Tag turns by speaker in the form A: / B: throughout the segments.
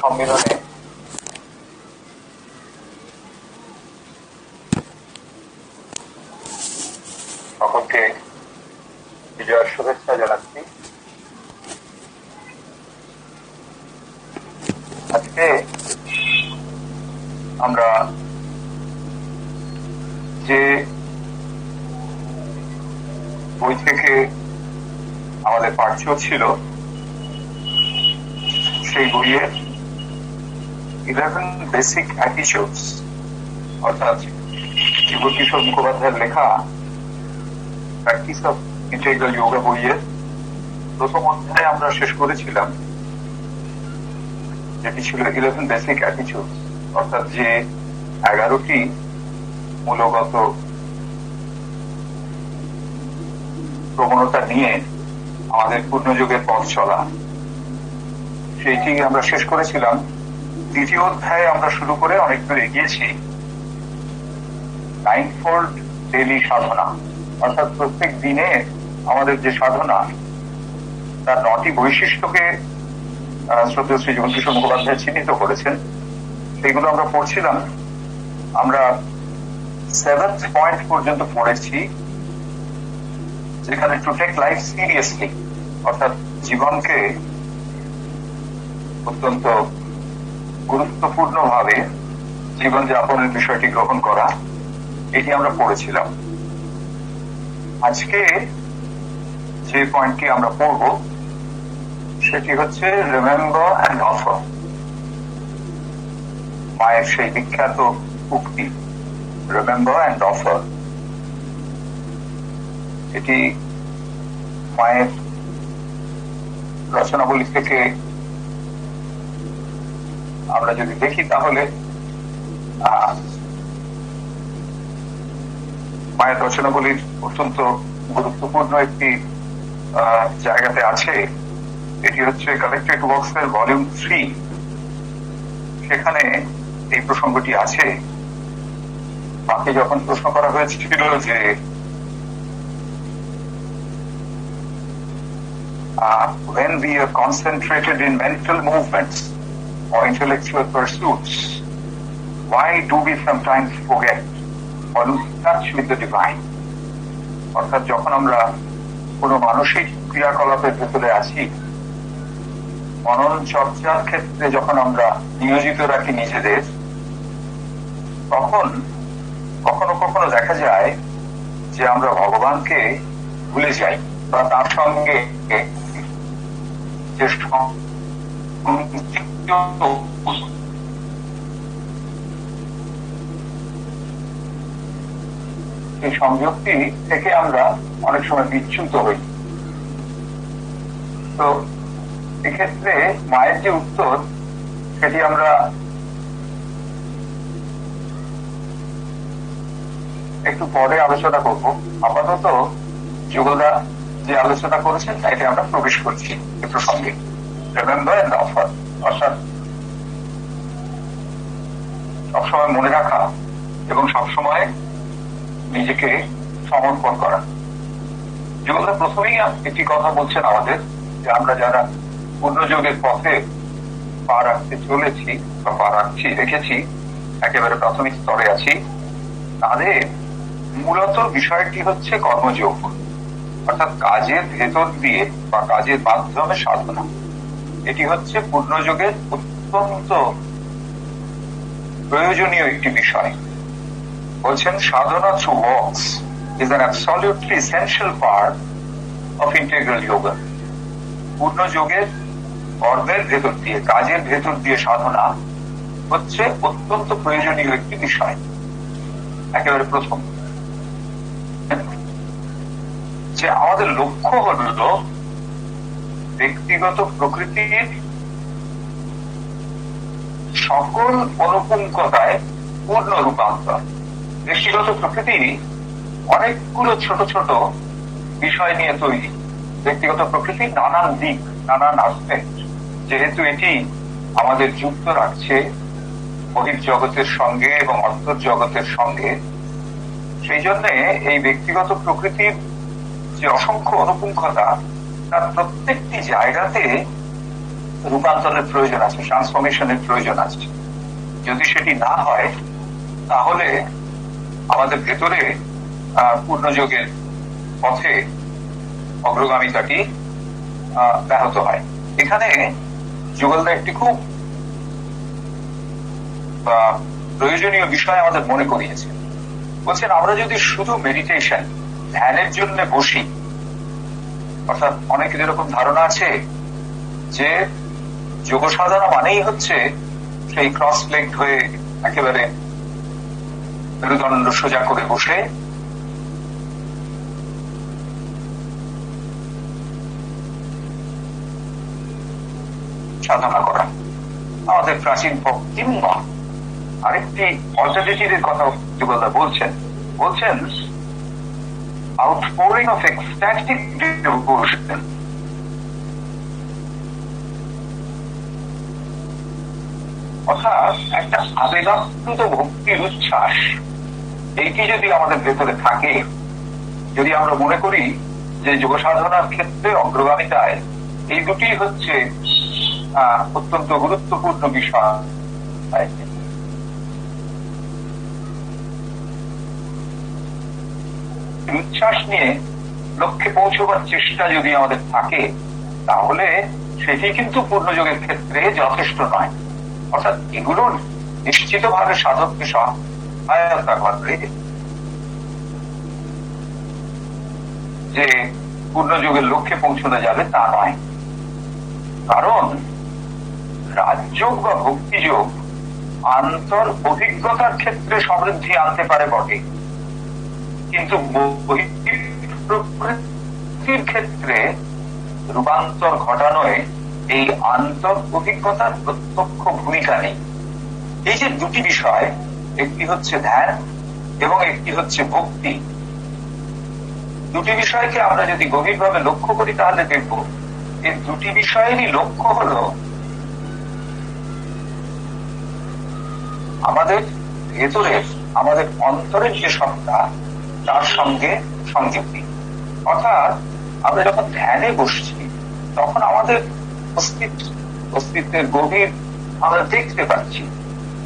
A: সম্মেলনে সকলকে বিজয়ের শুভেচ্ছা জানাচ্ছি। আজকে আমরা যে বই থেকে আমাদের পাঠ্য ছিল সেই বইয়ের 11 বেসিক অ্যাটিটিউডস অর্থাৎ কিশোর মুখোপাধ্যায়ের লেখা প্র্যাকটিস অফ ইন্টিগ্রাল যোগা বইয়ের প্রথম অধ্যায়ে আমরা শেষ করেছিলাম, যেটি ছিল 11 বেসিক অ্যাটিটিউডস অর্থাৎ যে 11টি মূলগত প্রবণতা নিয়ে আমাদের পূর্ণযোগের পথ চলা, সেইটি আমরা শেষ করেছিলাম। দ্বিতীয় অধ্যায়ে আমরা শুরু করে অনেক দূর এগিয়েছি। 9-fold ডেইলি সাধনা অর্থাৎ প্রত্যেক দিনে আমাদের যে সাধনা তার 9টি বৈশিষ্ট্যকে শ্রদ্ধেয় শ্রী জীবন কিশোর মুখোপাধ্যায় চিহ্নিত করেছেন, সেগুলো আমরা পড়ছিলাম। আমরা 7th পয়েন্ট পর্যন্ত পড়েছি, যেখানে টু টেক লাইফ সিরিয়াসলি অর্থাৎ জীবনকে অত্যন্ত গুরুত্বপূর্ণ ভাবে জীবনযাপনের বিষয়টি গ্রহণ করা, এটি আমরা পড়েছিলাম। আজকে যে পয়েন্টটি আমরা পড়ব সেটি হচ্ছে রিমেম্বার অ্যান্ড অফার। মায়ের সেই বিখ্যাত উক্তি রিমেম্বার অ্যান্ড অফার, এটি মায়ের রচনাবলী থেকে আমরা যদি দেখি তাহলে মায়ের রচনাবলীর অত্যন্ত গুরুত্বপূর্ণ একটি জায়গাতে আছে। এটি হচ্ছে কালেক্টেড ওয়ার্কস এর ভলিউম 3, সেখানে এই প্রসঙ্গটি আছে। মাকে যখন প্রশ্ন করা হয়েছিল যে when we are concentrated in mental movements or intellectual pursuits, why do we sometimes forget or lose touch with the divine? অর্থাৎ যখন আমরা কোনো মানসিক ক্রিয়াকলাপের ভেতরে আছি, মনন চর্চার ক্ষেত্রে যখন আমরা নিয়োজিত রাখি নিজেদের, তখন কখনো কখনো দেখা যায় যে আমরা ভগবানকে ভুলে যাই বা তার সঙ্গে যে এই সংযোগটি থেকে আমরা অনেক সময় বিচ্যুত হই। তো এক্ষেত্রে মায়ের যে উত্তর সেটি আমরা একটু পরে আলোচনা করব। আপাতত যোগদা যে আলোচনা করেছেন তাইতে আমরা প্রবেশ করছি এ প্রসঙ্গে। রিমেম্বার অ্যান্ড অফার অর্থাৎ সবসময় মনে রাখা এবং সবসময় নিজেকে সমর্পণ করা। যোগদা প্রথমেই একটি কথা বলছেন আমাদের, যে আমরা যারা পূর্ণযোগের পথে পা রাখতে চলেছি বা পা রাখছি, রেখেছি, একেবারে প্রাথমিক স্তরে আছি, তাদের মূলত বিষয়টি হচ্ছে কর্মযোগ অর্থাৎ কাজের ভেতর দিয়ে বা কাজের মাধ্যমে সাধনা। এটি হচ্ছে পূর্ণযোগের অত্যন্ত প্রয়োজনীয় একটি বিষয়। বলছেন sadhana through works is an absolutely essential part of integral yoga. পূর্ণযোগের কর্মের ভেতর দিয়ে, কাজের ভেতর দিয়ে সাধনা হচ্ছে অত্যন্ত প্রয়োজনীয় একটি বিষয়। একেবারে প্রথম যে আমাদের লক্ষ্য হল ব্যক্তিগত প্রকৃতির সকল অনুপুঙ্খতায় পূর্ণ রূপান্তর। ব্যক্তিগত প্রকৃতি অনেকগুলো ছোট ছোট বিষয় নিয়ে তৈরি। ব্যক্তিগত প্রকৃতির নানান দিক, নানান আসপেক্ট, যেহেতু এটি আমাদের যুক্ত রাখছে বহির্জগতের সঙ্গে এবং অন্তর্জগতের সঙ্গে, সেই জন্য এই ব্যক্তিগত প্রকৃতির যে অসংখ্য অনুপুঙ্খতা, তার প্রত্যেকটি জায়গাতে রূপান্তরের প্রয়োজন আছে, ট্রান্সফরমেশনের প্রয়োজন আছে। যদি সেটি না হয় তাহলে আমাদের ভেতরে পূর্ণযোগের পথে অগ্রগামিতাটি ব্যাহত হয়। এখানে যুগলদা একটি খুব প্রয়োজনীয় বিষয় আমাদের মনে করিয়েছে। বলছেন আমরা যদি শুধু মেডিটেশন, ধ্যানের জন্য বসি, অর্থাৎ অনেকের এরকম ধারণা আছে যে যোগ সাধনা মানেই হচ্ছে সেই ক্রস লেগ হয়ে একেবারে মেরুদণ্ড সোজা করে বসে সাধনা করা। আমাদের প্রাচীন কিংবা আরেকটি অল্টারনেটিভের কথা যুগলদা বলছেন আউটপোরিং অফ এক্সট্যাটিক ডিভোশন, অর্থাৎ একটা আবেগাপ্লুত ভক্তির উচ্ছ্বাস, এইটি যদি আমাদের ভেতরে থাকে, যদি আমরা মনে করি যে যোগ সাধনার ক্ষেত্রে অগ্রগামিতায় এই দুটি হচ্ছে অত্যন্ত গুরুত্বপূর্ণ বিষয়, উচ্ছ্বাস নিয়ে লক্ষ্যে পৌঁছবার চেষ্টা যদি আমাদের থাকে, তাহলে সেটি কিন্তু পূর্ণযোগের ক্ষেত্রে যথেষ্ট নয়। অর্থাৎ এগুলো নিশ্চিতভাবে সাধককে সহায়তা করে যে পূর্ণযোগের লক্ষ্যে পৌঁছানো যাবে তা নয়। কারণ রাজযোগ বা ভক্তিযোগ আন্তর অভিজ্ঞতার ক্ষেত্রে সমৃদ্ধি আনতে পারে বটে, কিন্তু প্রকৃতির ক্ষেত্রে রূপান্তর ঘটানোয় এই আন্তর অভিজ্ঞতার প্রত্যক্ষ ভূমিকা নেই। এই যে দুটি বিষয়, একটি হচ্ছে ধ্যান এবং একটি হচ্ছে ভক্তি, দুটি বিষয়কে আমরা যদি গভীরভাবে লক্ষ্য করি তাহলে দেখব এই দুটি বিষয়েরই লক্ষ্য হলো আমাদের ভেতরের, আমাদের অন্তরের যে সত্তা তার সঙ্গে সংযুক্তি। অর্থাৎ আমরা যখন ধ্যানে বসছি তখন আমাদের অস্তিত্বের গভীর আমরা দেখতে পাচ্ছি,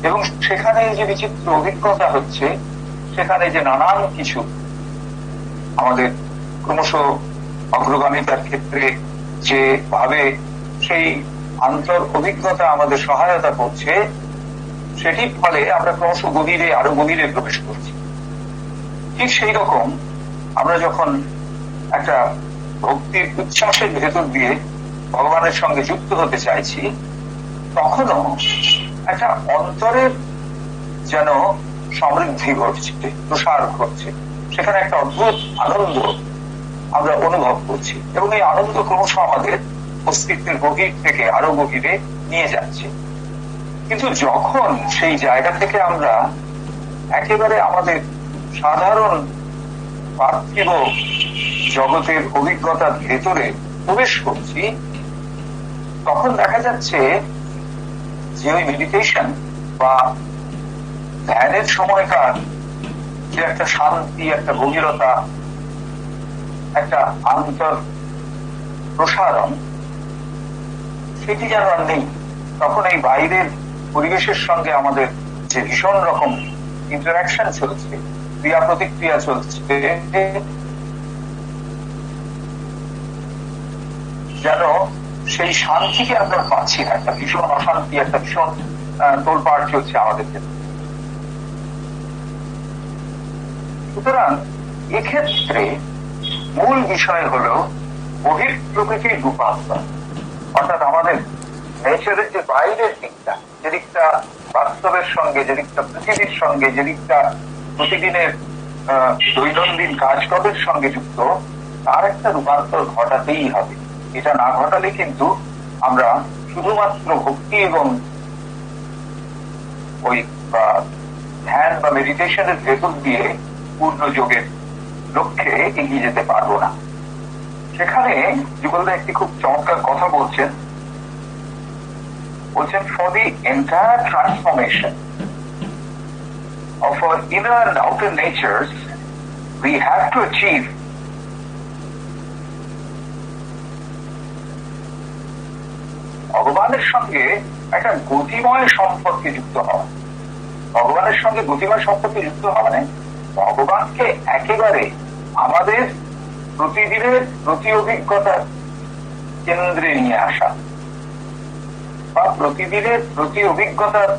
A: এবং সেখানে যে বিচিত্র অভিজ্ঞতা হচ্ছে, সেখানে যে নানান কিছু আমাদের ক্রমশ অগ্রগামিতার ক্ষেত্রে যে ভাবে সেই আন্তর অভিজ্ঞতা আমাদের সহায়তা করছে, সেটির ফলে আমরা ক্রমশ গভীরে, আরো গভীরে প্রবেশ করছি। ঠিক সেই রকম আমরা যখন একটা ভক্তির উচ্ছ্বাসের ভেতর দিয়ে ভগবানের সঙ্গে যুক্ত হতে চাইছি, তখনও একটা অন্তরের যেন সমৃদ্ধি ঘটছে, প্রসার ঘটছে, সেখানে একটা অদ্ভুত আনন্দ আমরা অনুভব করছি, এবং এই আনন্দ ক্রমশ আমাদের অস্তিত্বের গভীর থেকে আরো গভীরে নিয়ে যাচ্ছে। কিন্তু যখন সেই জায়গা থেকে আমরা একেবারে আমাদের সাধারণ পার্থিব জগতের অভিজ্ঞতার ভেতরে প্রবেশ করছি, তখন দেখা যাচ্ছে যে ওই মেডিটেশন বা ধ্যানের সময়কার যে একটা শান্তি, একটা গভীরতা, একটা আন্তর প্রসারণ, সেটি যেন আর নেই। তখন এই বাইরের পরিবেশের সঙ্গে আমাদের যে ভীষণ রকম ইন্টারাকশন চলছে, ক্রিয়া প্রতিক্রিয়া চলছে, যেন সেই শান্তিকে আমরা পাচ্ছি না, একটা ভীষণ অশান্তি, একটা ভীষণ তোলপাড় চলছে আমাদের ক্ষেত্রে। সুতরাং এক্ষেত্রে মূল বিষয় হলো বহিঃপ্রকৃতির রূপান্তর, অর্থাৎ আমাদের নেচারের যে বাইরের দিকটা, যে দিকটা বাস্তবের সঙ্গে, যে দিকটা পৃথিবীর সঙ্গে, যে দিকটা প্রতিদিনের দৈনন্দিন কাজকর্মের সঙ্গে যুক্ত, তার একটা রূপান্তর ঘটাতেই হবে। এটা না ঘটালে কিন্তু আমরা শুধুমাত্র ভক্তি এবং ওই ধ্যান বা মেডিটেশনের ভেতর দিয়ে পূর্ণ যোগের লক্ষ্যে এগিয়ে যেতে পারবো না। সেখানে যুগলদা একটি খুব চমৎকার কথা বলছেন for the entire transformation of our inner and outer natures, we have to achieve ভগবানের সঙ্গে একটা গতিময় সম্পর্কে যুক্ত হওয়া। ভগবানের সঙ্গে গতিময় সম্পর্কে যুক্ত হওয়া মানে ভগবানকে একেবারে আমাদের প্রতিদিনের প্রতি অভিজ্ঞতার কেন্দ্রে নিয়ে আসা, বা প্রতিদিনের প্রতি অভিজ্ঞতার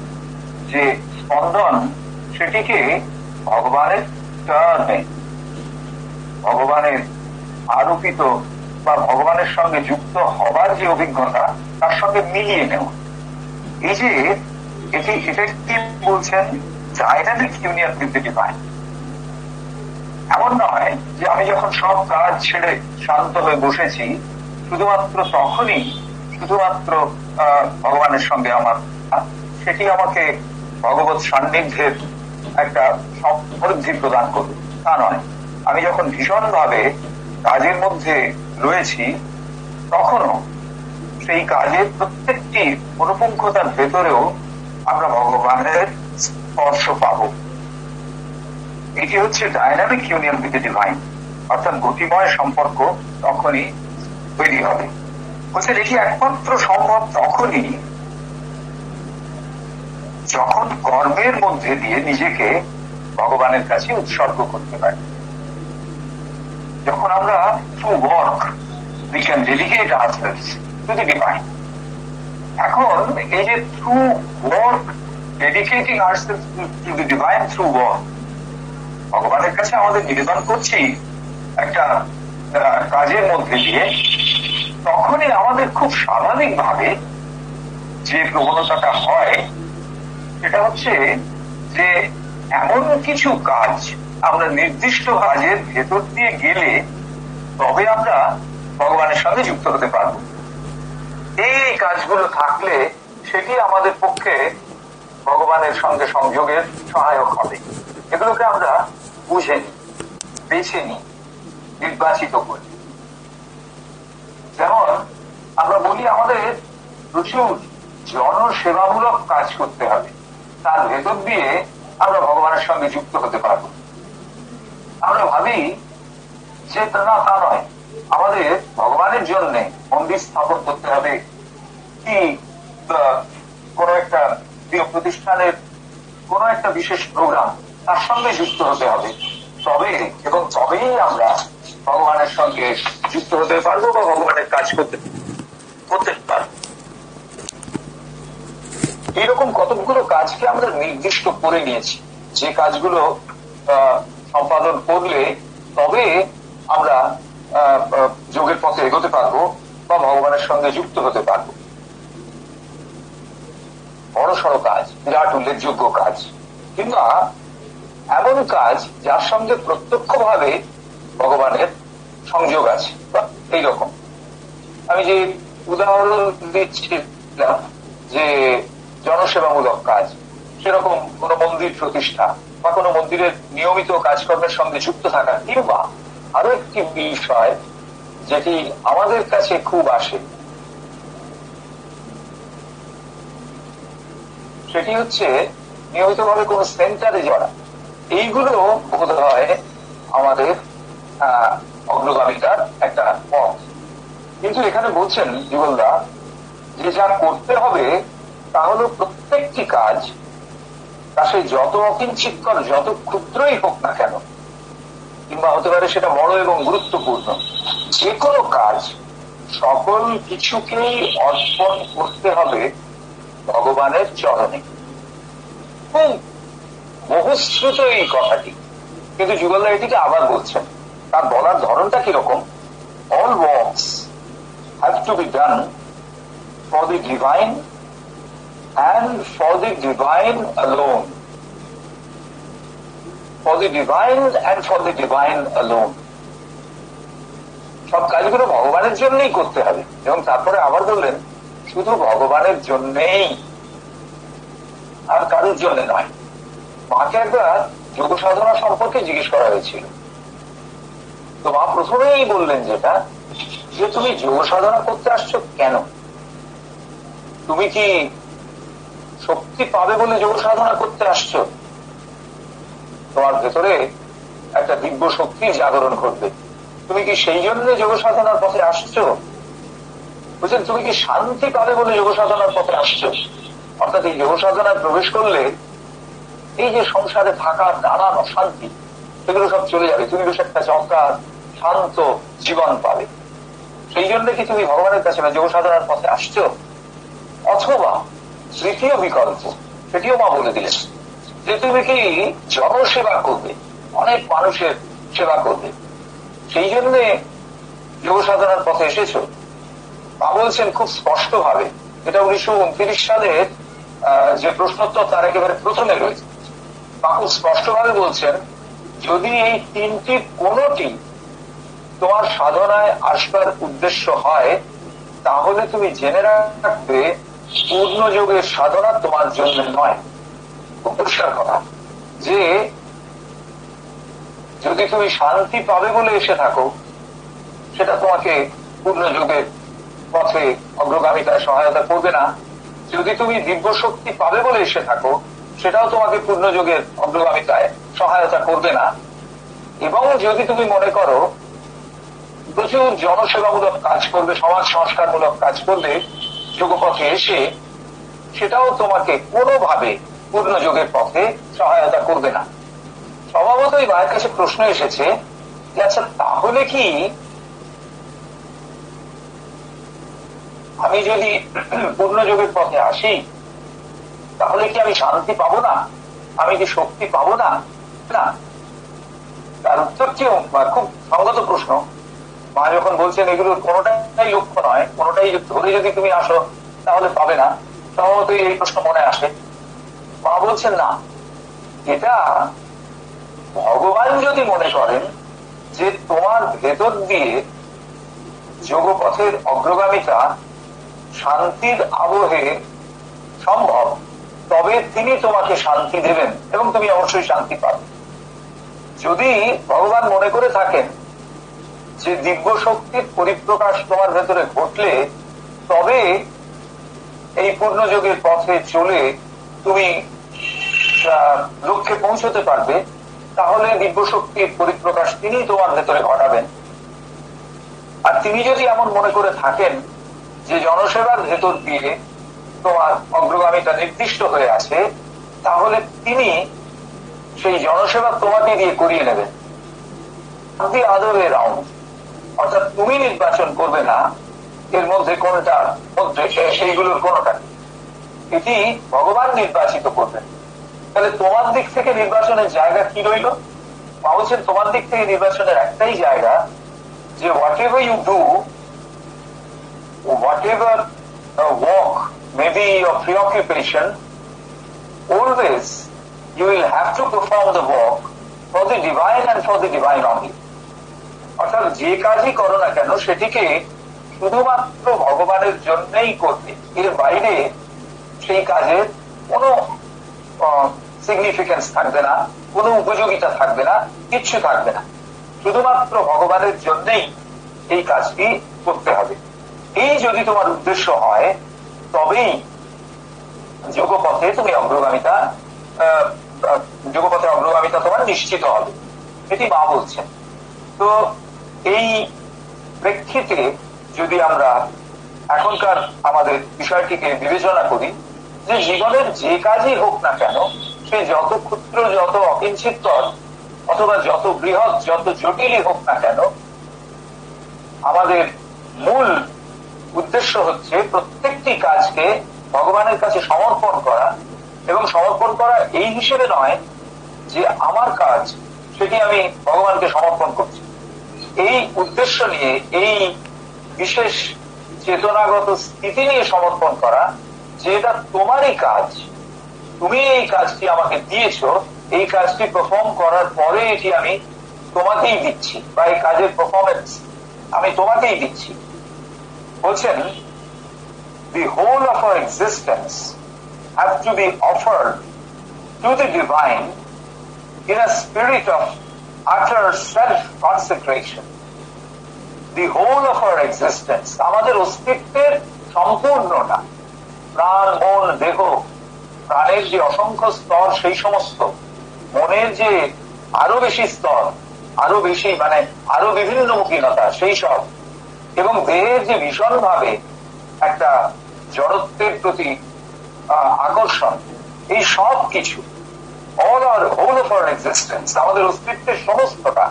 A: যে স্পন্দন সেটিকে ভগবানের টার্নে, ভগবানের আরোপিত বা ভগবানের সঙ্গে যুক্ত হবার যে অভিজ্ঞতা তার সঙ্গে মিলিয়ে নেওয়া। এই যে এটা কি বলছেন, dynamic union with the divine. এমন নয় যে আমি যখন সব কাজ ছেড়ে শান্ত হয়ে বসেছি শুধুমাত্র তখনই শুধুমাত্র ভগবানের সঙ্গে আমার, সেটি আমাকে ভগবত সান্নিধ্যের একটা সমৃদ্ধি প্রদান করবে, তা নয়। আমি যখন ভীষণভাবে কাজের মধ্যে রয়েছি তখনও সেই কাজের প্রত্যেকটি অনুপুঙ্খতার ভেতরেও আমরা ভগবানের স্পর্শ পাব। এটি হচ্ছে dynamic union with the divine, অর্থাৎ গতিময় সম্পর্ক তখনই তৈরি হবে। বলছেন এটি একমাত্র সম্ভব তখনই যখন কর্মের মধ্যে দিয়ে নিজেকে ভগবানের কাছে উৎসর্গ করতে পারি। যখন আমরা through work we can dedicate ourselves to the divine. এখন এই যে through work, ডেডিকেটিং ourselves to the divine through work, ভগবানের কাছে আমাদের নিবেদন করছি একটা কাজের মধ্যে দিয়ে, তখনই আমাদের খুব স্বাভাবিকভাবে যে প্রবণতাটা হয় সেটা হচ্ছে যে এমন কিছু কাজ আমরা নির্দিষ্ট কাজের ভেতর দিয়ে গেলে তবে আমরা ভগবানের সঙ্গে যুক্ত হতে পারব। এই কাজগুলো থাকলে সেটি আমাদের পক্ষে ভগবানের সঙ্গে সংযোগের সহায়ক হবে। এগুলোকে আমরা বুঝে নিই, বেছে নিই, নির্বাচিত করি। যেমন আমরা বলি আমাদের প্রচুর জনসেবামূলক কাজ করতে হবে, তার ভেতর দিয়ে আমরা ভগবানের সঙ্গে যুক্ত হতে পারব। আমরা ভাবি যে না, তা নয়, আমাদের ভগবানের জন্য মন্দির স্থাপন করতে হবে, কি কোন একটা প্রিয় প্রতিষ্ঠানের কোন একটা বিশেষ প্রোগ্রাম, তার সঙ্গে যুক্ত হতে হবে, তবে এবং তবেই আমরা ভগবানের সঙ্গে যুক্ত হতে পারবো বা ভগবানের কাজ করতে পারবো। এইরকম কতগুলো কাজকে আমরা নির্দিষ্ট করে নিয়েছি, যে কাজগুলো সম্পাদন করলে তবে আমরা যোগের পথে এগোতে পারবো বা ভগবানের সঙ্গে যুক্ত হতে পারবো। বড় সড়ো কাজ, বিরাট উল্লেখযোগ্য কাজ, কিংবা এমন কাজ যার সঙ্গে প্রত্যক্ষভাবে ভগবানের সংযোগ আছে, এইরকম। আমি যে উদাহরণ দিচ্ছিলাম যে জনসেবামূলক কাজ, সেরকম কোন মন্দির প্রতিষ্ঠা বা কোনো মন্দিরের নিয়মিত কাজকর্মের সঙ্গে যুক্ত থাকা, কিংবা আরো একটি বিষয় যেটি আমাদের কাছে খুব আসে, সেটি হচ্ছে নিয়মিতভাবে কোন সেন্টারে যাওয়া। এইগুলো বোধ হয় আমাদের অগ্রগামিতার একটা পথ। কিন্তু এখানে বলছেন যুগলদা যে যা করতে হবে তা হলো প্রত্যেকটি কাজ, তা সে যত অকিঞ্চিৎকর, যত ক্ষুদ্রই হোক না কেন, কিংবা হতে পারে সেটা বড় এবং গুরুত্বপূর্ণ, যে কোনো কাজ সকল কিছুকেই অর্পণ করতে হবে ভগবানের চরণে। খুব বহুশ্রুত এই কথাটি, কিন্তু যুগলদা এটিকে আবার বলছেন। তার বলার ধরনটা কিরকম? All works have to be done for the divine and for the divine alone. For the divine and for the divine alone. সব কাজগুলো ভগবানের জন্যই করতে হবে, এবং তারপরে আবার বললেন শুধু ভগবানের জন্যেই, আর কারোর জন্য নয়। মাকে একবার যোগ সাধনা সম্পর্কে জিজ্ঞেস করা হয়েছিল, তো মা প্রথমেই বললেন যেটা, যে তুমি যোগ সাধনা করতে আসছো কেন? তুমি কি শক্তি পাবে বলে যোগ সাধনা করতে আসছো? তোমার ভেতরে একটা দিব্য শক্তির জাগরণ ঘটবে, তুমি কি সেই জন্য যোগ সাধনার পথে আসছো? বুঝছেন, তুমি কি শান্তি পাবে বলে যোগ সাধনার পথে আসছো? অর্থাৎ এই যোগ সাধনায় প্রবেশ করলে এই যে সংসারে থাকার নানান অশান্তি, সেগুলো সব চলে যাবে, তুমি বেশ একটা চমৎকার শান্ত জীবন পাবে। সেই জন্য কি তুমি ভগবানের কাছে যোগ সাধনার পথে আসছো? অথবা তৃতীয় বিকল্প, সেটিও মা বলে দিলেন, যে তুমি কি জনসেবা করবে, অনেক মানুষের সেবা করবে, সেই জন্যে যোগ সাধনার পথে এসেছো। মা বলছেন খুব স্পষ্ট ভাবে, এটা 1929 সালের যে প্রশ্নোত্তর তার একেবারে প্রথমে রয়েছে। মা খুব স্পষ্ট ভাবে বলছেন, যদি এই তিনটি কোনটি তোমার সাধনায় আসবার উদ্দেশ্য হয়, তাহলে তুমি জেনে রাখবে পূর্ণ যোগের সাধনা তোমার জন্য নয়। খুব পরিষ্কার কথা, যে যদি তুমি শান্তি পাবে বলে এসে থাকো, সেটা তোমাকে পূর্ণ যোগের পথে অগ্রগামিতায় সহায়তা করবে না। যদি তুমি দিব্য শক্তি পাবে বলে এসে থাকো, সেটাও তোমাকে পূর্ণ যোগের অগ্রগামিতায় সহায়তা করবে না। এবং যদি তুমি মনে করো প্রচুর জনসেবামূলক কাজ করবে, সমাজ সংস্কারমূলক কাজ করবে যোগপথে এসে, সেটাও তোমাকে কোনোভাবে পূর্ণ যোগের পথে সহায়তা করবে না। স্বভাবতই মায়ের কাছে প্রশ্ন এসেছে, আচ্ছা তাহলে কি আমি যদি পূর্ণ যোগের পথে আসি, তাহলে কি আমি শান্তি পাবো না? আমি কি শক্তি পাবো না? না। তার উত্তরটিও খুব সঙ্গত প্রশ্ন। মা যখন বলছেন এগুলোর কোনোটাই লক্ষ্য নয়, কোনোটাই ধরে যদি তুমি আসো তাহলে পাবে না, স্বভাবতই এই প্রশ্ন মনে আসে। মা বলছেন না, এটা ভগবান যদি মনে করেন যে তোমার ভেতর দিয়ে যোগপথের অগ্রগামিতা শান্তির আবহে সম্ভব, তবে তিনি তোমাকে শান্তি দেবেন এবং তুমি অবশ্যই শান্তি পাবে। যদি ভগবান মনে করে থাকেন যে দিব্য শক্তির পরিপ্রকাশ তোমার ভেতরে ঘটলে তবে এই পূর্ণ যোগের পথে চলে তুমি লক্ষ্যে পৌঁছতে পারবে, তাহলে দিব্য শক্তির পরিপ্রকাশ তিনি তোমার ভেতরে ঘটাবেন। আর তিনি যদি এমন মনে করে থাকেন যে জনসেবার ভেতর দিয়ে তোমার অগ্রগামিতা নির্দিষ্ট হয়ে আছে, তাহলে তিনি সেই জনসেবা তোমাকে দিয়ে করিয়ে নেবেন। দি আদার ওয়ে রাউন্ড, অর্থাৎ তুমি নির্বাচন করবে না এর মধ্যে কোনটা, মধ্যে সেইগুলোর কোনটা, এটি ভগবান নির্বাচিত করবেন। তাহলে তোমার দিক থেকে নির্বাচনের জায়গা কি রইল? বলছেন তোমার দিক থেকে নির্বাচনের একটাই জায়গা, যে whatever you do, whatever work may be your preoccupation, always you will have to perform the work for the divine and for the divine only. অর্থাৎ যে কাজই করো না কেন সেটিকে শুধুমাত্র ভগবানের জন্যই করবে, এর বাইরে সেই কাজের কোনো সিগনিফিকেন্স থাকবে না, কোনো উপযোগিতা থাকবে না, কিচ্ছু থাকবে না, শুধুমাত্র ভগবানের জন্যই এই কাজটি করতে হবে। এই যদি তোমার উদ্দেশ্য হয়, তবেই যোগপথে তুমি অগ্রগামিতা, যোগপথে অগ্রগামিতা তোমার নিশ্চিত হবে, এটি মা বলছেন। তো এই প্রেক্ষিতে যদি আমরা এখনকার আমাদের বিষয়টিকে বিবেচনা করি, যে জীবনের যে কাজই হোক না কেন, সে যত ক্ষুদ্র, যত অকিঞ্চিতর, অথবা যত বৃহৎ, যত জটিলই হোক না কেন, আমাদের মূল উদ্দেশ্য হচ্ছে প্রত্যেকটি কাজকে ভগবানের কাছে সমর্পণ করা, এবং সমর্পণ করা এই হিসেবে নয় যে আমার কাজ সেটি আমি ভগবানকে সমর্পণ করছি, এই উদ্দেশ্য নিয়ে, এই বিশেষ চেতনাগত স্থিতি নিয়ে সমর্পণ করা, যে এটা তোমারই কাজ, তুমি এই কাজটি আমাকে দিয়েছ, এই কাজটি পারফর্ম করার পরে এটি আমি তোমাকেই দিচ্ছি, বা এই কাজের পারফরমেন্স আমি তোমাকেই দিচ্ছি। বলছেন, the whole of our existence have to be offered to the divine in a spirit of utter self-consecration. The whole of our existence, আমাদের অস্তিত্বের সম্পূর্ণটা, প্রাণ, মন, দেহ, প্রাণের যে অসংখ্য স্তর, সেই সমস্ত, মনের যে আরো বেশি স্তর, আরো বেশি মানে আরো বিভিন্ন মুখীনতা, সেই সব, এবং দেহের যে ভীষণ ভাবে একটা জড়ত্বের প্রতি আকর্ষণ, এই সব কিছু whole of our existence, আমাদের অস্তিত্বের সমস্তটা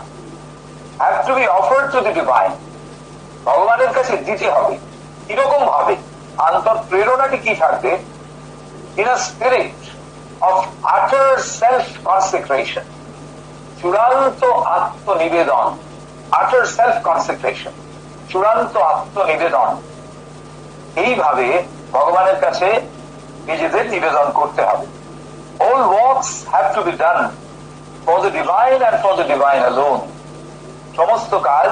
A: have to be offered to the divine, ভগবানের কাছে দিতে হবে। কিরকম ভাবে? আন্তঃপ্রেরণাটি কি থাকবে? in a spirit of utter self consecration, চূড়ান্ত আত্মনিবেদন, utter self consecration, চূড়ান্ত আত্মনিবেদন। এইভাবে ভগবানের কাছে নিজেদের নিবেদন করতে হবে। All works have to be done for the divine and for the divine alone. সমস্ত কাজ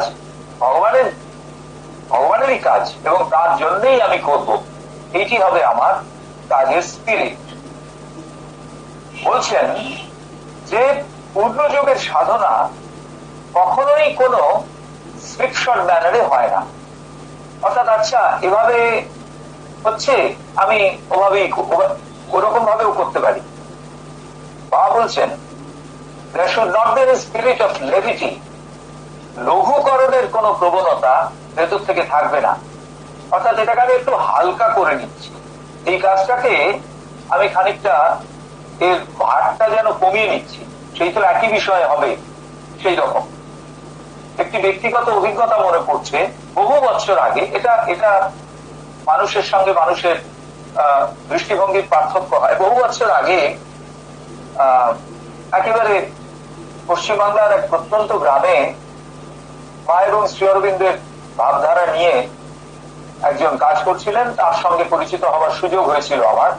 A: ভগবানেরই কাজ এবং তার জন্যই আমি করব, এইটি হবে আমার কাজের স্পিরিট। বলছেন যে পূর্ণযোগের সাধনা কখনোই কোনো স্ট্রিকশন ব্যানারে হয় না। অর্থাৎ আচ্ছা এভাবে হচ্ছে, আমি ওভাবেই ওরকম ভাবেও করতে পারি। বাবা বলছেন there should not be a spirit of levity, লঘুকরণের কোন প্রবণতা ভেতর থেকে থাকবে না। অর্থাৎ এটাকে আমি একটু হালকা করে নিচ্ছি, এই কাজটাকে আমি খানিকটা এর ভারটা যেন কমিয়ে নিচ্ছি, সেই তো একই বিষয় হবে। সেই রকম একটি ব্যক্তিগত অভিজ্ঞতা মনে পড়ছে বহু বছর আগে। এটা মানুষের সঙ্গে মানুষের দৃষ্টিভঙ্গির পার্থক্য হয়। বহু বছর আগে একেবারে পশ্চিমবাংলার এক প্রত্যন্ত গ্রামে মা এবং শ্রী অরবিন্দের ভাবধারা নিয়ে একজন কাজ করছিলেন, তার সঙ্গে পরিচিত হওয়ার সুযোগ হয়েছিল আমার।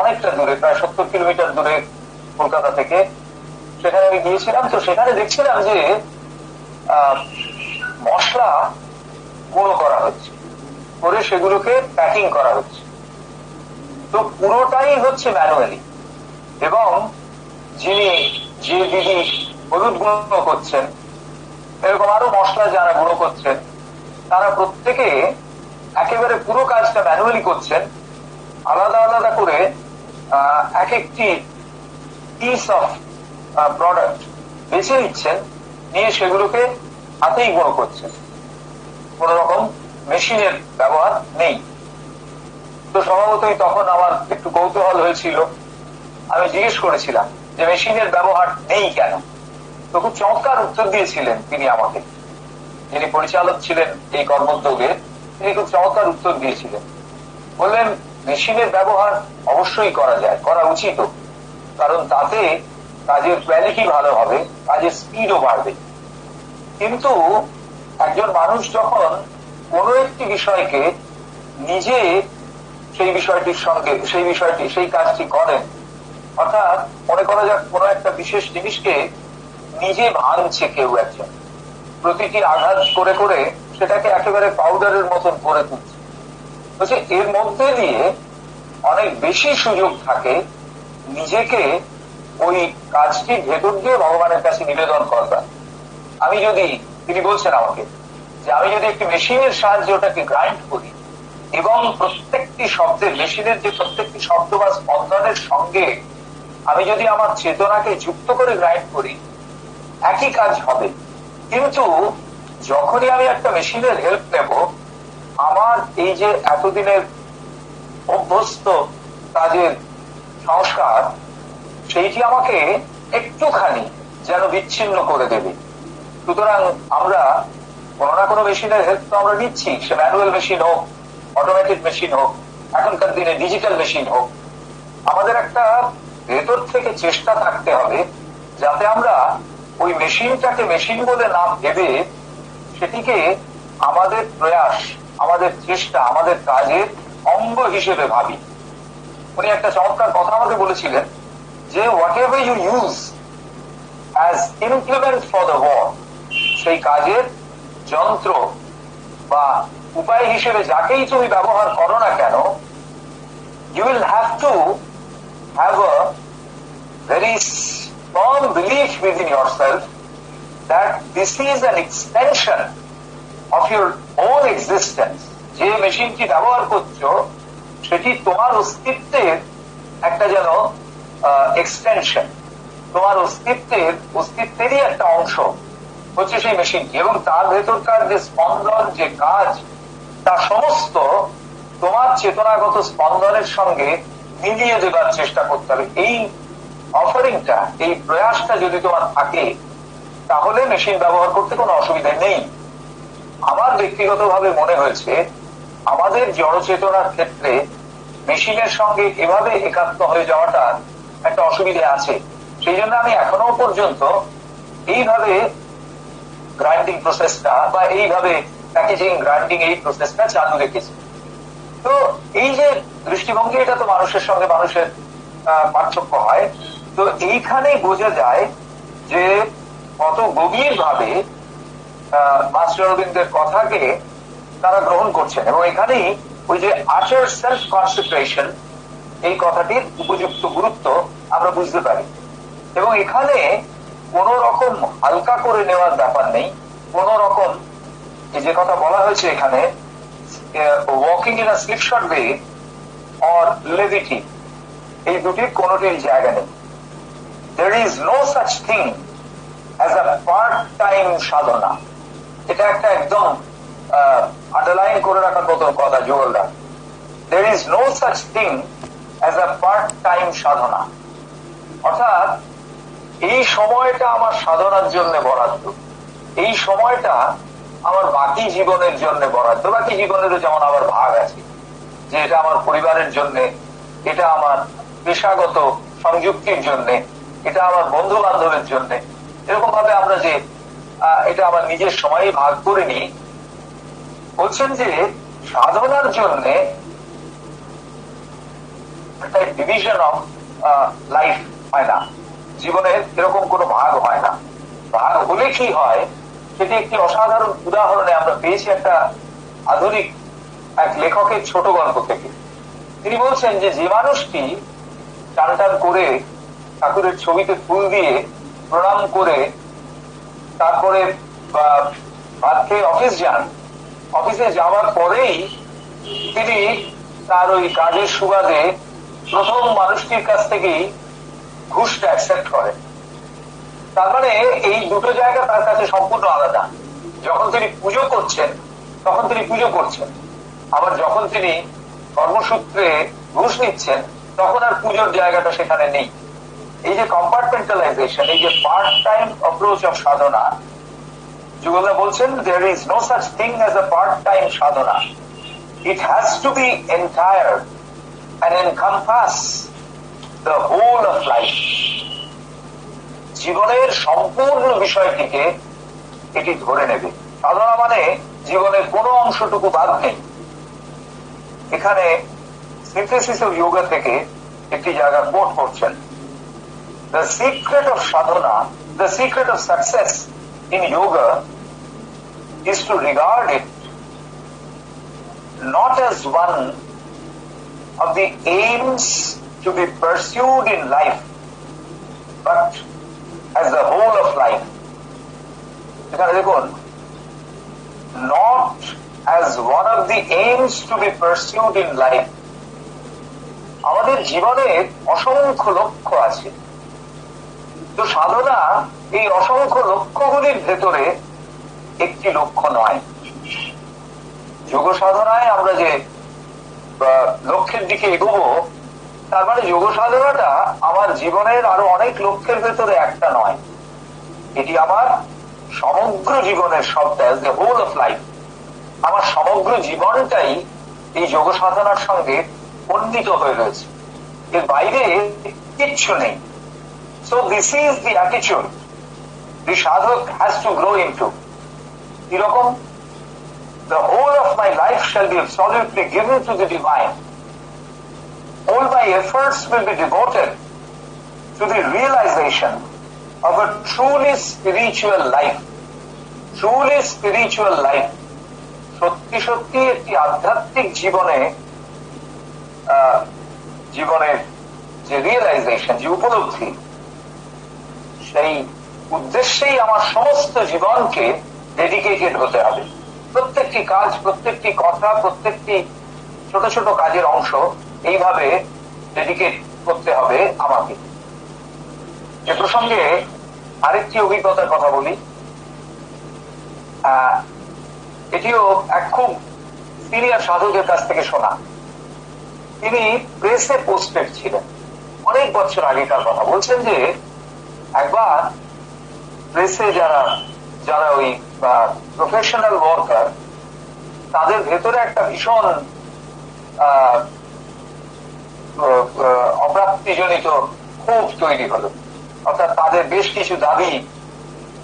A: অনেকটা দূরে, প্রায় 70 কিলোমিটার দূরে কলকাতা থেকে সেখানে আমি গিয়েছিলাম। তো সেখানে দেখছিলাম যে মশলা গুঁড়ো করা হচ্ছে, করে সেগুলোকে প্যাকিং করা হচ্ছে। তো পুরোটাই হচ্ছে ম্যানুয়ালি, এবং যে দিদি হলুদ গুঁড়ো করছেন, এরকম আরো মশলা যারা গুঁড়ো করছেন, তারা প্রত্যেকে একেবারে পুরো কাজটা ম্যানুয়ালি করছেন। আলাদা আলাদা করে এক একটি পিস অফ প্রোডাক্ট বেছে নিচ্ছেন, নিয়ে সেগুলোকে হাতেই গুঁড়ো করছেন, কোন রকম মেশিনের ব্যবহার নেই। তো স্বভাবতই তখন আমার একটু কৌতূহল হয়েছিল, আমি জিজ্ঞেস করেছিলাম যে মেশিনের ব্যবহার নেই কেন? তো খুব চমৎকার উত্তর দিয়েছিলেন তিনি আমাকে, যিনি পরিচালক ছিলেন এই কর্মোদ্যোগে, তিনি খুব চমৎকার উত্তর দিয়েছিলেন। বললেন মেশিনের ব্যবহার অবশ্যই করা যায়, করা উচিত, কারণ তাতে কাজের কোয়ালিটি ভালো হবে, কাজের স্পিডও বাড়বে। কিন্তু একজন মানুষ যখন কোনো একটি বিষয়কে নিজে সেই কাজটি করেন, অর্থাৎ মনে করা যাক কোনো একটা বিশেষ জিনিসকে নিজে ভাঙছে কেউ একজন, প্রতিটি আঘাত করে করে সেটাকে একেবারে পাউডারের মতন করে তুলছে, বলছে এর মধ্যে দিয়ে অনেক বেশি সুযোগ থাকে নিজেকে ওই কাজটি ভেতর দিয়ে ভগবানের কাছে নিবেদন করবার। তিনি বলছেন আমাকে যে আমি যদি একটি মেশিনের সাহায্যে ওটাকে গ্রাইন্ড করি, এবং প্রত্যেকটি শব্দের, মেশিনের যে প্রত্যেকটি শব্দ বা স্পন্দনের সঙ্গে আমি যদি আমার চেতনাকে যুক্ত করে গ্রাইন্ড করি, একই কাজ হবে। কিন্তু যখনই আমি একটা মেশিনের হেল্প নেব, আমার এই যে এতদিনের অভ্যস্ত কাজের সংস্কার, সেইটি আমাকে একটুখানি যেন বিচ্ছিন্ন করে দেবে। সুতরাং আমরা কোনো না কোনো মেশিনের হেল্প তো আমরা নিচ্ছি, সে ম্যানুয়াল মেশিন হোক, অটোমেটিক মেশিন হোক, এখনকার দিনে ডিজিটাল মেশিন হোক। আমাদের একটা ভেতর থেকে চেষ্টা থাকতে হবে যাতে আমরা ওই মেশিনটাকে মেশিন বলে না ভেবে সেটিকে আমাদের প্রয়াস, আমাদের চেষ্টা, আমাদের কাজের অঙ্গ হিসেবে ভাবি। উনি একটা চমৎকার কথা আমাকে বলেছিলেন যে whatever you use as implement for the work, সেই কাজের যন্ত্র বা উপায় হিসেবে যাকেই তুমি ব্যবহার করো না কেন, you will have to have a very strong belief within yourself that this is an extension of your own existence. যে মেশিনটি ব্যবহার করছো সেটি তোমার অস্তিত্বের একটা যেন এক্সটেনশন, তোমার অস্তিত্বেরই একটা অংশ হচ্ছে সেই মেশিনটি, এবং তার ভেতরকার যে স্পন্দন, যে কাজ, তা সমস্ত তোমার চেতনাগত স্পন্দনের সঙ্গে মিলিয়ে দেবার চেষ্টা করতে হবে। এই অফারিংটা, এই প্রয়াসটা যদি তোমার থাকে, তাহলে মেশিন ব্যবহার করতে কোনো অসুবিধা নেই। আমার ব্যক্তিগতভাবে মনে হয়েছে আমাদের জড়চেতনার ক্ষেত্রে মেশিনের সঙ্গে এভাবে একাত্ম হয়ে যাওয়াটা একটা অসুবিধা আছে। সেই জন্য আমি এখনো পর্যন্ত এইভাবে গ্রাইন্ডিং প্রসেসটা বা এইভাবে প্যাকেজিং গ্রাইন্ডিং এই প্রসেসটা চালু রেখেছি। তো এই যে দৃষ্টিভঙ্গি, এটা তো মানুষের সঙ্গে মানুষের পার্থক্য হয়। তো এইখানেই বোঝা যায় যে কত গভীর ভাবে মাস্টার অরবিন্দের কথাকে তারা গ্রহণ করছেন। এবং এখানেই ওই যে আচার সেলফ কনসেন্ট্রেশন, এই কথাটির উপযুক্ত গুরুত্ব আমরা বুঝতে পারি। এবং এখানে কোন রকম হালকা করে নেওয়ার ব্যাপার নেই, কোন রকম যে কথা বলা হয়েছে এখানে walking in a slipshod way or levity, এই দুটির কোনটির জায়গা নেই। There is no such thing as a part-time সাধনা। এটা একটা একদম আন্ডারলাইন করে রাখার মতো কথা জোরদা। There is no such thing as a part-time সাধনা। অর্থাৎ এই সময়টা আমার সাধনার জন্য বরাদ্দ, এই সময়টা আমার বাকি জীবনের জন্য বরাদ্দ। বাকি জীবনেরও যেমন আমার ভাগ আছে, যে এটা আমার পরিবারের জন্য, এটা আমার পেশাগত সংযুক্তির জন্য, এটা আমার বন্ধু বান্ধবের জন্য, এরকম ভাবে আমরা যে এটা আমার নিজের সময় ভাগ করে নিই। বলছেন যে সাধনার জন্য একটা ডিভিশন অফ লাইফ হয় না, জীবনের এরকম কোনো ভাগ হয় না। ভাগ হলে কি হয়, সেটি একটি অসাধারণ উদাহরণে আমরা পেয়েছি একটা আধুনিক এক লেখকের ছোট গল্প থেকে। তিনি বলছেন যে যে মানুষটি টান টান করে ঠাকুরের ছবিতে ফুল দিয়ে প্রণাম করে তারপরে ভাত খেয়ে অফিস যান, অফিসে যাওয়ার পরেই তিনি তার ওই কাজের সুবাদে প্রথম মানুষটির কাছ থেকেই ঘুষটা অ্যাকসেপ্ট করেন। তার মানে এই দুটো জায়গা তার কাছে সম্পূর্ণ আলাদা। যখন তিনি পুজো করছেন তখন তিনি পুজো করছেন, আবার যখন তিনি কর্মসূত্রে ঘুষ নিচ্ছেন তখন আর পুজোর জায়গাটা সেখানে নেই। এই যে কম্পার্টমেন্টালাইজেশন, এই যে পার্ট টাইম অ্যাপ্রোচ অফ সাধনা, যুগলদা বলছেন there is no such thing as a part time sadhana. It has to be entire and encompass the whole of life. জীবনের সম্পূর্ণ বিষয়টিকে এটি ধরে নেবে। সাধনা মানে জীবনের কোনো অংশটুকু বাদ নেই। এখানে সিনথেসিস অফ যোগা থেকে একটি জায়গা কোট করছেন, the secret of sadhana, the secret of success in yoga is to regard it not as one of the aims to be pursued in life, but as the whole of life. এখানে দেখুন, not as one of the aims to be pursued in life. আমাদের জীবনের অসংখ্য লক্ষ্য আছে, তো সাধনা এই অসংখ্য লক্ষ্যগুলির ভেতরে একটি লক্ষ্য নয়। যোগ সাধনায় আমরা যে লক্ষ্যের দিকে এগোবো, তার মানে যোগ সাধনাটা আমার জীবনের আরো অনেক লক্ষ্যের ভেতরে একটা নয়, এটি আমার সমগ্র জীবনের সবটা, দ্য হোল অফ লাইফ। আমার সমগ্র জীবনটাই এই যোগ সাধনার সঙ্গে বন্ধিত হয়ে রয়েছে, এর বাইরে কিচ্ছু নেই। So this is the attitude the sadhak has to grow into. এরকম the whole of my life shall be absolutely given to the divine. All my efforts will be devoted to the realization of a truly spiritual life. Truly spiritual life. সত্যি সত্যি একটি আধ্যাত্মিক জীবনের যে realisation, যে উপলব্ধি, সেই উদ্দেশ্যেই আমার সমস্ত জীবনকে ডেডিকেটেড হতে হবে। প্রত্যেকটি কাজ, প্রত্যেকটি কথা, প্রত্যেকটি ছোট ছোট কাজের অংশ এইভাবে ডেডিকেট করতে হবে আমাকে। এ প্রসঙ্গে আরেকটি অভিজ্ঞতার কথা বলি। এটিও এক খুব সিনিয়র সাধকের কাছ থেকে শোনা। তিনি প্রেসে পোস্টেড ছিলেন, অনেক বছর আগেকার কথা। বলছেন যে একবার প্রেসে যারা ওই প্রফেশনাল ওয়ার্কার, তাদের ভেতরে একটা ভীষণ অপ্রাপ্তিজনিত ক্ষোভ তৈরি হলো। অর্থাৎ তাদের বেশ কিছু দাবি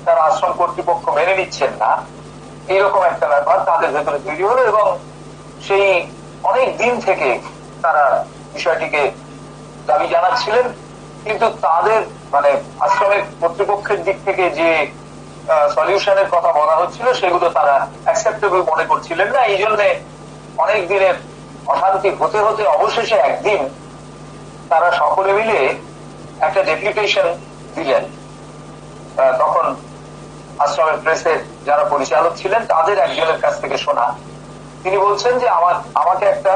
A: তারা আশ্রম কর্তৃপক্ষ মেনে নিচ্ছেন না, এইরকম একটা ব্যাপার তাদের ভেতরে তৈরি হলো। এবং সেই অনেক দিন থেকে তারা বিষয়টিকে দাবি জানাচ্ছিলেন, কিন্তু তাদের মানে আশ্রমের কর্তৃপক্ষের দিক থেকে যে সলিউশনের কথা বলা হচ্ছিল সেগুলো তারা অ্যাকসেপ্টেবল মনে করছিলেন না। এই জন্য অনেক দিনের অশান্তি হতে হতে অবশেষে একদিন তারা সকলে মিলে একটা ডেপুটেশন দিলেন। তখন আশ্রমের প্রেসের যারা পরিচালক ছিলেন তাদের একজনের কাছ থেকে শোনা, তিনি বলছেন যে আমাকে একটা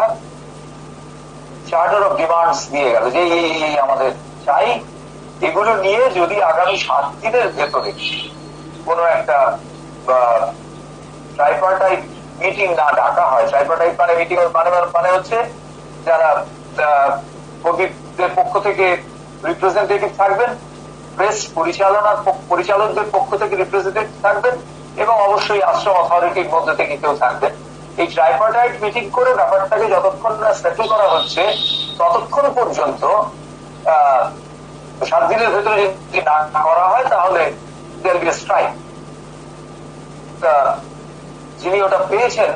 A: চার্টার অফ ডিমান্ডস দিয়ে গেল, যে এই আমাদের চাই, এগুলো নিয়ে যদি আগামী 7 দিনের ভেতরে কোনো একটা ট্রাইপার্টাইট মিটিং না ডাকা হয়। ট্রাইপার্টাইট মানে মিটিং মানে হচ্ছে যারা কর্মীদের পক্ষ থেকে রিপ্রেজেন্টেটিভ থাকবেন, প্রেস পরিচালকদের পক্ষ থেকে রিপ্রেজেন্টেটিভ থাকবেন, এবং অবশ্যই আশ্রম অথরিটির মধ্যে থেকে কেউ থাকবেন। এই ট্রাইপার্টাইট মিটিং করে ব্যাপারটাকে যতক্ষণ না সেটেল করা হচ্ছে ততক্ষণ পর্যন্ত 7 দিনের ভেতরে যদি না করা হয় তাহলে দেয়ার বি স্ট্রাইক। যিনি ওটা পেয়েছেন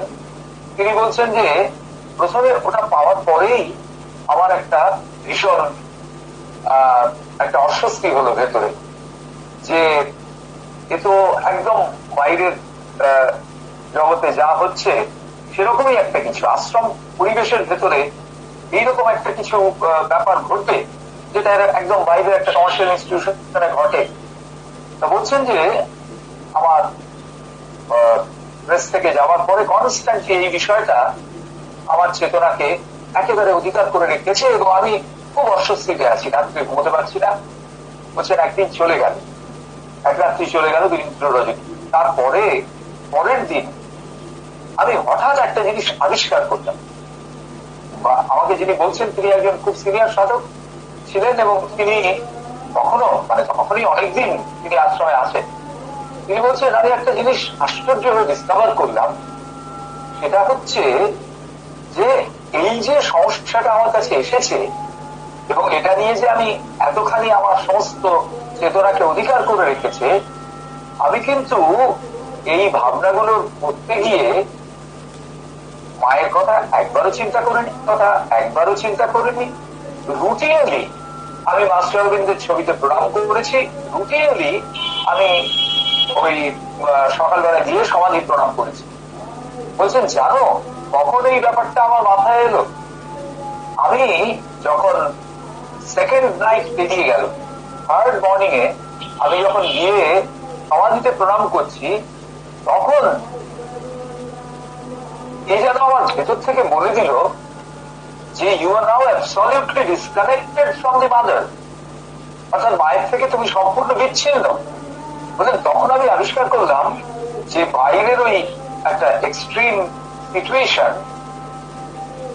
A: তিনি বলছেন যে প্রথমে ওটা পাওয়ার পরেই আমার একটা ভীষণ একটা অস্বস্তি হলো ভেতরে, যে এ তো একদম বাইরের জগতে যা হচ্ছে সেরকমই একটা কিছু, আশ্রম পরিবেশের ভেতরে এইরকম একটা কিছু ব্যাপার ঘটবে যেটা একদম বাইরের একটা কমার্শিয়াল ইনস্টিটিউশনে ঘটে। তা বলছেন যে আমার প্রেস থেকে যাওয়ার পরে কনস্ট্যান্টলি এই বিষয়টা আমার চেতনাকে একেবারে অধিকার করে রেখেছে, এবং আমি খুব অস্বস্তিতে আছি, রাত্রে ঘুমোতে পারছি না। বলছেন একদিন চলে গেল, এক রাত্রি চলে গেল, বীরেন্দ্র রজনী। তারপরে পরের দিন আমি হঠাৎ একটা জিনিস আবিষ্কার করলাম। আমাকে যিনি বলছেন তিনি একজন খুব সিনিয়র সাধক ছিলেন, এবং তিনি তখনই অনেকদিন তিনি আশ্রমে আসেন। তিনি বলছেন আমি একটা জিনিস আশ্চর্য হয়ে ডিসকভার করলাম, সেটা হচ্ছে যে এই যে সমস্যাটা আমার কাছে এসেছে এবং এটা নিয়ে যে আমি এতখানি আমার সমস্ত চেতনাকে অধিকার করে রেখেছে, আমি কিন্তু এই ভাবনাগুলোর করতে গিয়ে মায়ের কথা একবারও চিন্তা করিনি। রুটিনলি আমি মাস্টার অরবিন্দের ছবিতে প্রণাম করেছি, রুটিনলি আমি ওই সকালবেলা গিয়ে সমাধি প্রণাম করেছি। বলছেন জানো কখন এই ব্যাপারটা আমার মাথায় এলো? আমি যখন সেকেন্ড নাইট পেরিয়ে গেল, থার্ড মর্নিং এ আমি যখন গিয়ে সমাধিতে প্রণাম করছি, তখন এই যেন আমার ভেতর থেকে বলে দিল যে you are now absolutely disconnected from the mother, অর্থাৎ মায়ের থেকে তুমি সম্পূর্ণ বিচ্ছিন্ন। বলেন তখন আমি আবিষ্কার করলাম যে বাইরের ওই একটা extreme situation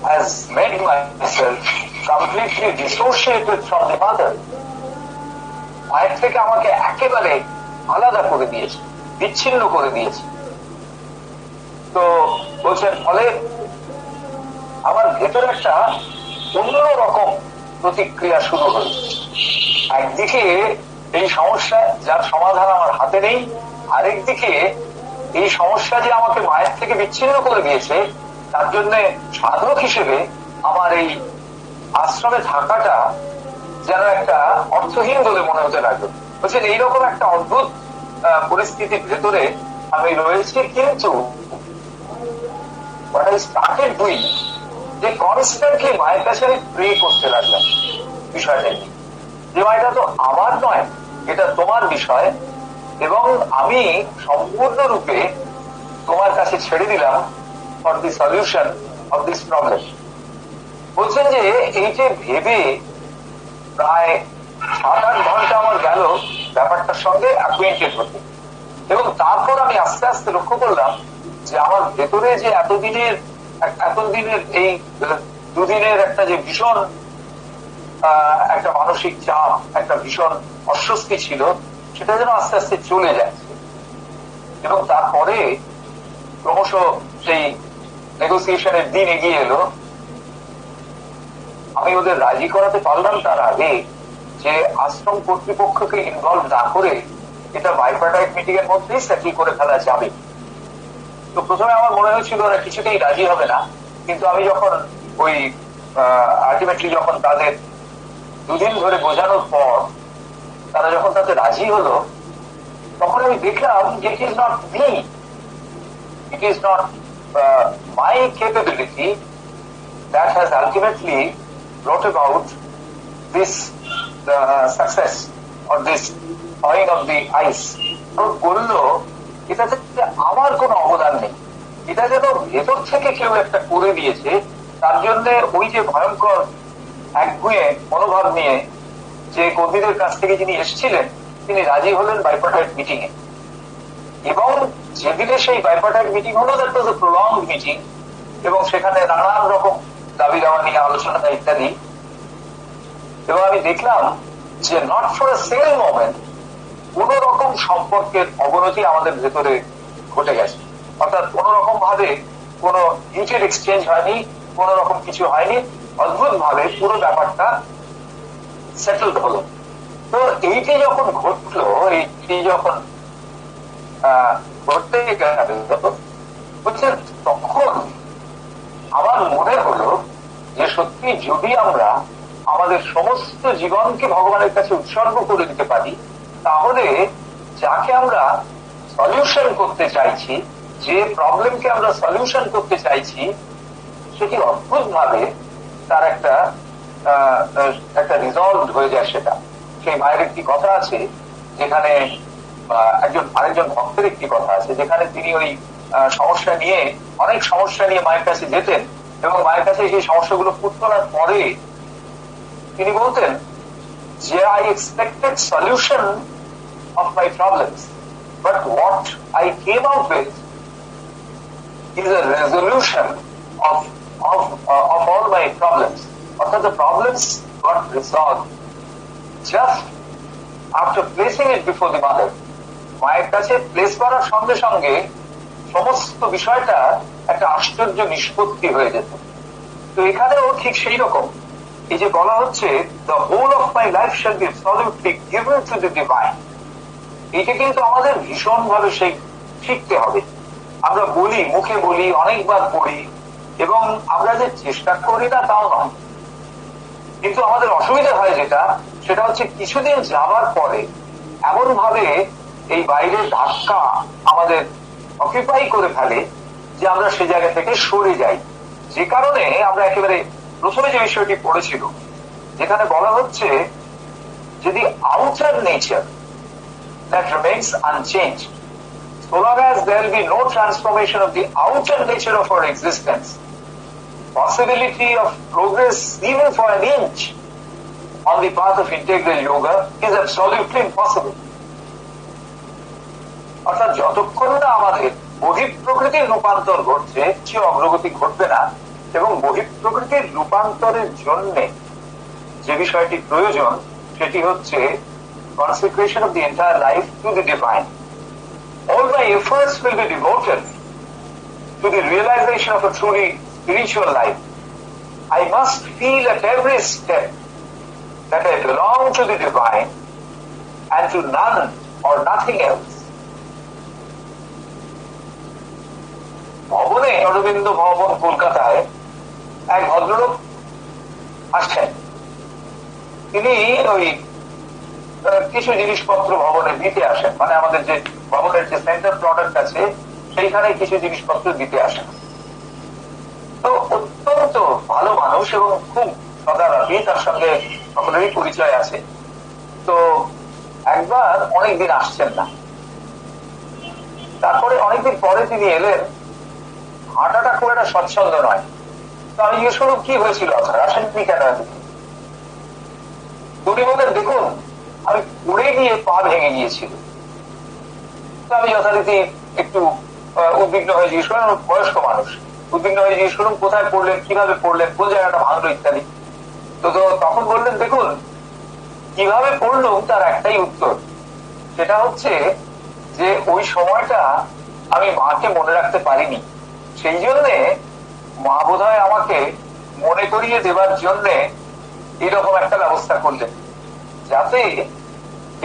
A: has made myself completely dissociated from the mother. মায়ের থেকে আমাকে একেবারে আলাদা করে দিয়েছে, বিচ্ছিন্ন করে দিয়েছে। তো বলছেন ফলে আমার ভেতরে একটা অন্যরকম প্রতিক্রিয়া শুরু হল। একদিকে এই সমস্যা যার সমাধান আমার হাতে নেই, আরেকদিকে এই সমস্যা যে আমাকে মায়ের থেকে বিচ্ছিন্ন করে দিয়েছে, তার জন্য সাধক হিসেবে আমার এই আশ্রমে থাকাটা যেন একটা অর্থহীন বলে মনে হতে লাগলো। বলছেন এইরকম একটা অদ্ভুত পরিস্থিতির ভেতরে আমি রয়েছি, কিন্তু what I started doing, যে কনস্ট্যান্টলি মায়ের কাছে আমি প্রে করতে লাগলাম বিষয়টা নিয়ে, যে মায়েরা তো আমার নয়, এটা তোমার বিষয়, এবং আমি সম্পূর্ণরূপে তোমার কাছে ছেড়ে দিলাম for the solution of this problem. বলছেন যে এই যে ভেবে প্রায় 7-8 ঘন্টা আমার গেল ব্যাপারটার সঙ্গে অ্যাকুয়েন্টেড হতে, এবং তারপর আমি আস্তে আস্তে লক্ষ্য করলাম যে আমার ভেতরে যে এতদিনের এতদিনের এই দুদিনের একটা যে ভীষণ একটা মানসিক চাপ, একটা ভীষণ অস্বস্তি ছিল, সেটা যেন আস্তে আস্তে চলে যাচ্ছে। এবং তারপরে ক্রমশ সেই নেগোসিয়েশনের দিন এগিয়ে এলো। আমি ওদের রাজি করাতে পারলাম তার আগে যে আশ্রম কর্তৃপক্ষকে ইনভলভ না করে এটা বাইপার্টাইট মিটিং এর মধ্যেই সেটেল করে ফেলা যাবে। তো প্রথমে আমার মনে হয়েছিল ওরা কিছুতেই রাজি হবে না, কিন্তু আমি যখন ওই আলটিমেটলি যখন তাদের দুদিন ধরে বোঝানোর পর তারা যখন তাতে রাজি হলো, তখন আমি দেখলাম যে it is not me, it is not my capability that has ultimately brought about this success or this thawing of the ice. বললো এটাতে আমার কোনো অবদান নেই, এটা যেন ভেতর থেকে কেউ একটা করে দিয়েছে। তার জন্য ওই যে ভয়ঙ্কর একগুঁয়ে মনোভাব নিয়ে যে কর্মীদের কাছ থেকে যিনি এসেছিলেন, তিনি রাজি হলেন বাইপার্টাইট মিটিং এ। এবং যেদিনে সেই বাইপার্টাইট মিটিং হলো, that was A prolonged meeting, এবং সেখানে নানান রকম দাবি দাওয়া নিয়ে আলোচনা ইত্যাদি। এবং আমি দেখলাম যে not for a single moment কোন রকম সম্পর্কের অবনতি আমাদের ভেতরে ঘটে গেছে। অর্থাৎ কোন রকম ভাবে কোন মিউচুয়াল এক্সচেঞ্জ হয়নি, কোন রকম কিছু হয়নি, অদ্ভুত ভাবে পুরো ব্যাপারটা সেটেলড হলো। তো এইটি যখন ঘটলো, এইটি যখন ঘটতে গেল, তখন আমার মনে হলো যে সত্যি যদি আমরা আমাদের সমস্ত জীবনকে ভগবানের কাছে উৎসর্গ করে দিতে পারি, তাহলে যাকে আমরা সলিউশন করতে চাইছি, যে প্রবলেমকে আমরা সলিউশন করতে চাইছি, সেটি অদ্ভুত ভাবে তার একটা রিজলভ হয়ে যায়। সেটা সেই মায়ের একটি কথা আছে, যেখানে আরেকজন ভক্তের একটি কথা আছে, যেখানে তিনি ওই সমস্যা নিয়ে, অনেক সমস্যা নিয়ে মায়ের কাছে যেতেন, এবং মায়ের কাছে সেই সমস্যাগুলো পুট করার পরে তিনি বলতেন যে I expected solution of my problems, but what I came out with is a resolution of all my problems. অর্থাৎ the problems got resolved just after placing it before the Mother. মায়ের কাছে place করার সঙ্গে সঙ্গে সমস্ত বিষয়টা একটা আশ্চর্য নিষ্পত্তি হয়ে যেত। তো এখানেও ঠিক সেই রকম, এই যে বলা হচ্ছে the whole of my life shall be absolutely given to the divine, এইটা কিন্তু আমাদের ভীষণ ভাবে শিখতে হবে। আমরা বলি, মুখে বলি, অনেকবার পড়ি, এবং আমরা যে চেষ্টা করি না তাও নয়, কিন্তু আমাদের অসুবিধা হয় যেটা, সেটা হচ্ছে কিছুদিন যাবার পরে এমন ভাবে এই বাইরের ধাক্কা আমাদের অকিউপাই করে ফেলে যে আমরা সে জায়গা থেকে সরে যাই। যে কারণে আমরা একেবারে প্রথমে যে বিষয়টি পড়েছিল, যেখানে বলা হচ্ছে যদি outer nature that remains unchanged, so long as there will be no transformation of the outer nature of our existence, possibility of progress even for an inch on the path of integral yoga is absolutely impossible. অর্থাৎ যতক্ষণ না আমাদের বহিঃপ্রকৃতির রূপান্তর ঘটছে, সে অগ্রগতি ঘটবে না। এবং বহিঃপ্রকৃতির রূপান্তরের জন্য যে বিষয়টি প্রয়োজন, সেটি হচ্ছে consecration of the entire life to the divine. All my efforts will be devoted to the realization of a truly spiritual life. I must feel at every step that I belong to the divine and to none or nothing else. ভবনে, অরবিন্দ ভবন কলকাতায় এক ভদ্রলোক আসছেন। তিনি ওই কিছু জিনিসপত্র ভবনে দিতে আসেন, মানে আমাদের যে ভবনের যে সেন্টার প্রোডাক্ট আছে সেইখানে কিছু জিনিসপত্র দিতে আসেন। তো অত্যন্ত ভালো মানুষ এবং খুব সদারতি, তার সঙ্গে সকলেরই পরিচয় আছে। তো একবার অনেকদিন আসছেন না, তারপরে অনেকদিন পরে তিনি এলেন। হাঁটাটা খুব একটা স্বচ্ছন্দ নয়। তো আমি জিজ্ঞেস করলাম কি হয়েছিল, আপনার আসেননি কেন? উনি বলেন দেখুন, আমি পড়ে গিয়ে পা ভেঙে গিয়েছিল। তো আমি যথারীতি একটু উদ্বিগ্ন হয়ে জিজ্ঞেস করলাম, বয়স্ক মানুষ, উদ্বিগ্ন হয়ে জিজ্ঞেস করুন কোথায় পড়লেন, কিভাবে পড়লেন, কোন জায়গাটা ভাঙলো ইত্যাদি। তো তখন বললেন দেখুন কিভাবে পড়লুম তার একটাই উত্তর, সেটা হচ্ছে যে ওই সময়টা আমি মাকে মনে রাখতে পারিনি, সেই জন্যে মা বোধহয় আমাকে মনে করিয়ে দেবার জন্যে এরকম একটা ব্যবস্থা করলেন, যাতে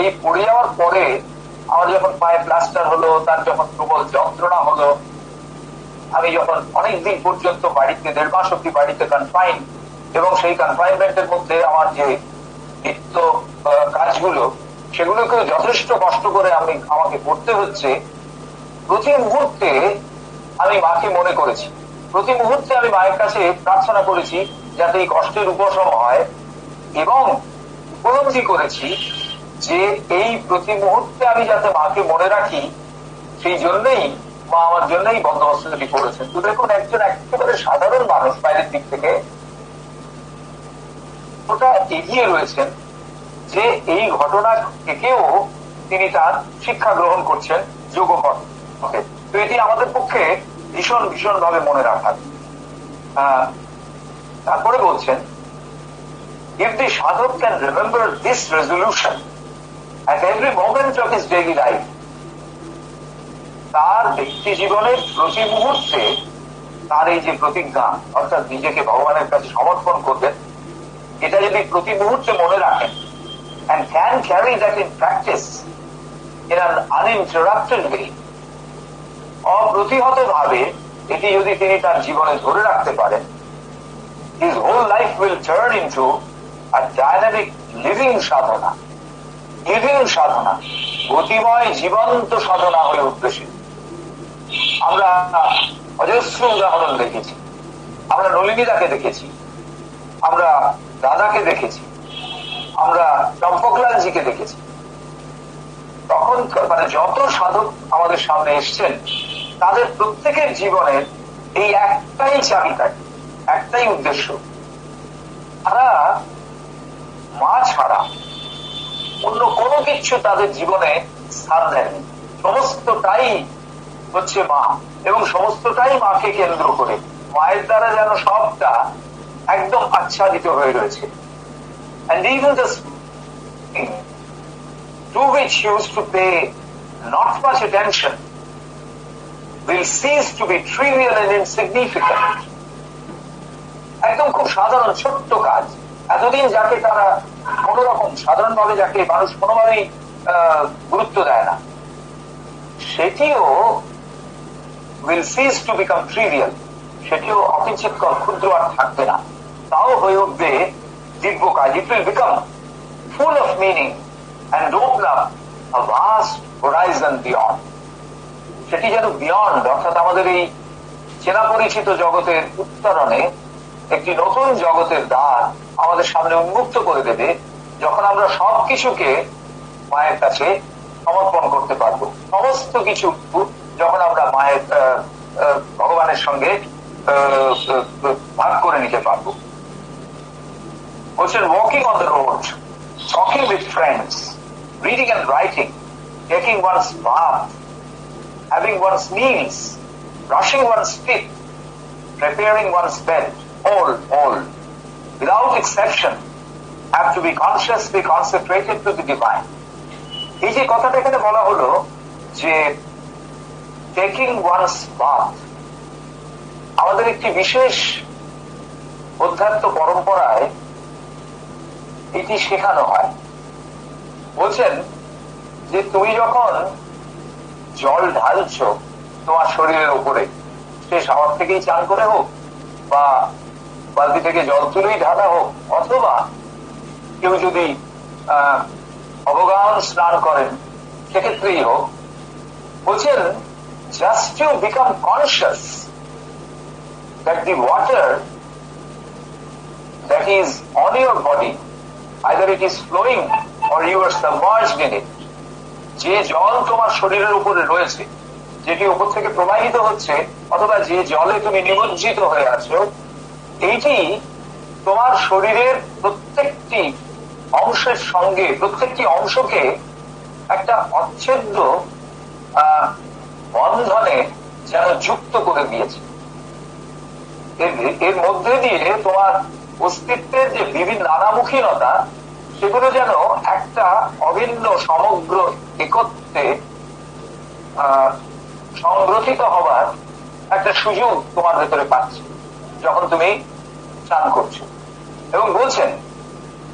A: এই পড়ে যাওয়ার পরে আমার যখন পায়ে প্লাস্টার হলো, তার যখন প্রবল যন্ত্রণা হলো, আমি যখন অনেকদিন পর্যন্ত বাড়িতে 1.5 মাস অব্দি বাড়িতে কনফাইন, এবং সেই কনফাইনমেন্টের মধ্যে আমার যে নিত্য কাজগুলো সেগুলোকেও যথেষ্ট কষ্ট করে আমাকে করতে হচ্ছে, প্রতি মুহূর্তে আমি মাকে মনে করেছি, প্রতি মুহূর্তে আমি মায়ের কাছে প্রার্থনা করেছি যাতে এই কষ্টের উপশম হয়, এবং উপলব্ধি করেছি যে এই প্রতি মুহূর্তে আমি যাতে মাকে মনে রাখি সেই জন্যই মা আমার জন্যই বন্দোবস্তটি করেছেন। তো দেখুন একজন একেবারে সাধারণ মানুষ বাইরের দিক থেকে ওটা এগিয়ে রয়েছেন যে এই ঘটনা থেকেও তিনি তার শিক্ষা গ্রহণ করছেন যোগ পথে। তো এটি আমাদের পক্ষে ভীষণ ভীষণ ভাবে মনে রাখার। তারপরে বলছেন, if the sadhak can remember this resolution at every moment of his daily life, তার ব্যক্তি জীবনের প্রতি মুহূর্তে তার এই যে প্রতিজ্ঞা, অর্থাৎ নিজেকে ভগবানের কাছে সমর্পণ করবেন, এটা যদি প্রতি মুহূর্তে মনে রাখেন and can carry that in practice in an uninterrupted way, অপ্রতিহত ভাবে এটি যদি তিনি তার জীবনে ধরে রাখতে পারেন, his whole life will turn into a dynamic living সাধনা, গতিময় জীবন্ত সাধনা হয়ে উঠবে। আমরা অজস্র উদাহরণ দেখেছি, আমরা নলিনীদাকে দেখেছি, আমরা দাদাকে দেখেছি, আমরা চম্পকলালজিকে দেখেছি। তখন মানে যত সাধক আমাদের সামনে এসছেন তাদের প্রত্যেকের জীবনের এই একটাই চাবিকাঠি, একটাই উদ্দেশ্য, তারা মা ছাড়া অন্য কোনো কিছু তাদের জীবনে স্থান দেয়নি, সমস্তটাই হচ্ছে মা, এবং সমস্তটাই মাকে কেন্দ্র করে, মায়ের দ্বারা যেন সবটা একদম আচ্ছাদিত হয়ে রয়েছে। And even the to which he used to pay not much attention will cease to be trivial and insignificant. একদম খুব সাধারণ ছোট্ট কাজ, এতদিন যাকে তারা কোন রকম সাধারণ ভাবে যাকে মানুষ কোনোভাবেই গুরুত্ব দেয় না, সেটিও will cease to become trivial, সেটিও অকিঞ্চিৎকর ক্ষুদ্র আর থাকবে না, তাও হয়ে উঠবে দিব্য কাজ। It will become full of meaning and open up a vast horizon beyond. সেটি যেন বিয়ন্ড, অর্থাৎ আমাদের এই চেনা পরিচিত জগতের উত্তরণে একটি নতুন জগতের দ্বার আমাদের সামনে উন্মুক্ত করে দেবে, যখন আমরা সবকিছুকে মায়ের কাছে সমর্পণ করতে পারবো, সমস্ত কিছু যখন আমরা মায়ের ভগবানের সঙ্গে ভাগ করে নিতে পারবো। বলছেন, walking on the road, talking with friends, reading and writing, taking one's bath, having one's meals, brushing one's teeth, preparing one's bed, all, without exception, have to be consciously consecrated to the divine. এই যে কথাটা এখানে বলা হলো যে taking one's bath, আমাদের একটি বিশেষ অধ্যাত্ম পরম্পরায় এটি শেখানো হয়। বলছেন যে তুমি যখন জল ঢালছো তোমার শরীরের উপরে, সে শাওয়ার থেকেই চান করে হোক, বা বালতি থেকে জল তুলেই ঢালা হোক, অথবা কেউ যদি অবগাহন স্নান করেন সেক্ষেত্রেই হোক, বলছেন just to become conscious that the water that is on your body, either it is flowing or you are submerged in it, যে জল তোমার শরীরের উপরে রয়েছে, যেটি উপর থেকে প্রবাহিত হচ্ছে, অথবা যে জলে তুমি নিমজ্জিত হয়ে আছো, এইটি তোমার শরীরের প্রত্যেকটি অংশের সঙ্গে, প্রত্যেকটি অংশকে একটা অচ্ছেদ্য বন্ধনে যেন যুক্ত করে দিয়েছে। এর মধ্যে দিয়ে তোমার অস্তিত্বের যে বিভিন্ন নানামুখীনতা সেগুলো যেন একটা অভিন্ন সমগ্র একত্রে সংগঠিত হবার একটা সুযোগ তোমার ভেতরে পাচ্ছে যখন তুমি স্নান করছো। এবং বলছেন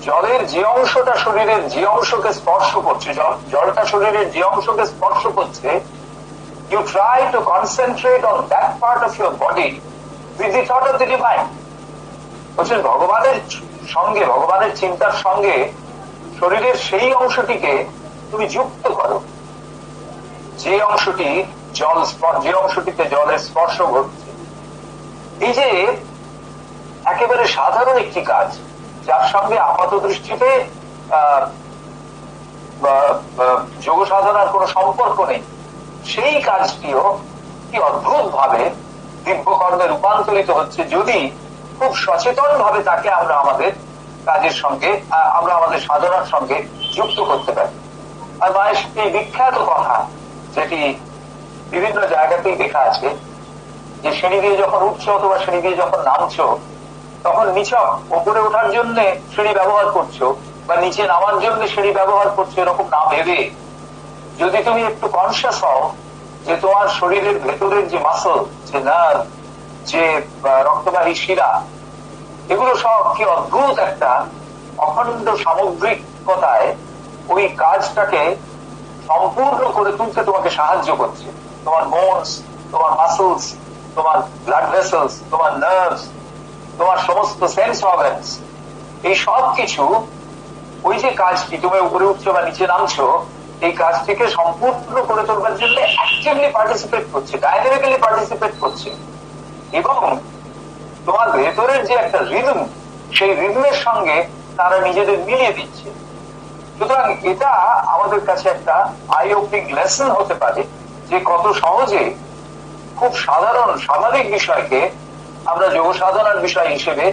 A: জলের যে অংশটা শরীরের যে অংশকে স্পর্শ করছে, জলটা শরীরের যে অংশকে স্পর্শ করছে, you try to concentrate on that part of your body with the thought of the divine. বলছেন ভগবানের সঙ্গে, ভগবানের চিন্তার সঙ্গে শরীরের সেই অংশটিকে তুমি যুক্ত করো যে অংশটি যে অংশটিতে জলের স্পর্শ ঘটছে। এই যে একেবারে সাধারণ একটি কাজ যার সঙ্গে আপাত দৃষ্টিতে যোগ সাধনার কোনো সম্পর্ক নেই, সেই কাজটিও কি অদ্ভুত ভাবে দিব্যকর্মে রূপান্তরিত হচ্ছে যদি খুব সচেতন ভাবে তাকে আমরা আমাদের কাজের সঙ্গে, আমরা আমাদের সাধনার সঙ্গে যুক্ত করতে পারি। আর মায়ের এই বিখ্যাত কথা যেটি বিভিন্ন জায়গাতেই দেখা আছে যে সিঁড়ি দিয়ে যখন উঠছো অথবা সিঁড়ি দিয়ে যখন নামছো তখন নিচক উপরে ওঠার জন্য সিঁড়ি ব্যবহার করছো বা নিচে নামার জন্য সিঁড়ি ব্যবহার করছো এরকম না ভেবে যদি তুমি একটু কনসিয়াস হও যে তোমার শরীরের ভেতরের যে মাসল, যে নার্ভ, যে রক্তবাহী শিরা, এগুলো সব কি অদ্ভুত একটা অখণ্ড সামগ্রিকতায় ওই কাজটাকে সম্পূর্ণ করে তুলতে তোমাকে সাহায্য করছে। তোমার বোনস, তোমার মাসলস, তোমার ব্লাড ভেসেলস, তোমার নার্ভস, তোমার সমস্ত সেন্স অর্গানস, এই সব কিছু ওই যে কাজটি তুমি উপরে উঠছো বা নিচে নামছো এই কাজটিকে সম্পূর্ণ করে তোলবার জন্য অ্যাক্টিভলি পার্টিসিপেট করছে, ডাইনামিক্যালি পার্টিসিপেট করছে। এবং তোমার ভেতরের যে একটা রিদম, সেই রিদমের সঙ্গে তারা নিজেদের মিলিয়ে দিচ্ছে। সুতরাং এটা আমাদের কাছে একটা আই ওপেনিং লেসন হতে পারে যে কত সহজে খুব সাধারণ স্বাভাবিক বিষয়কে আমরা যোগ সাধনার বিষয় হিসেবে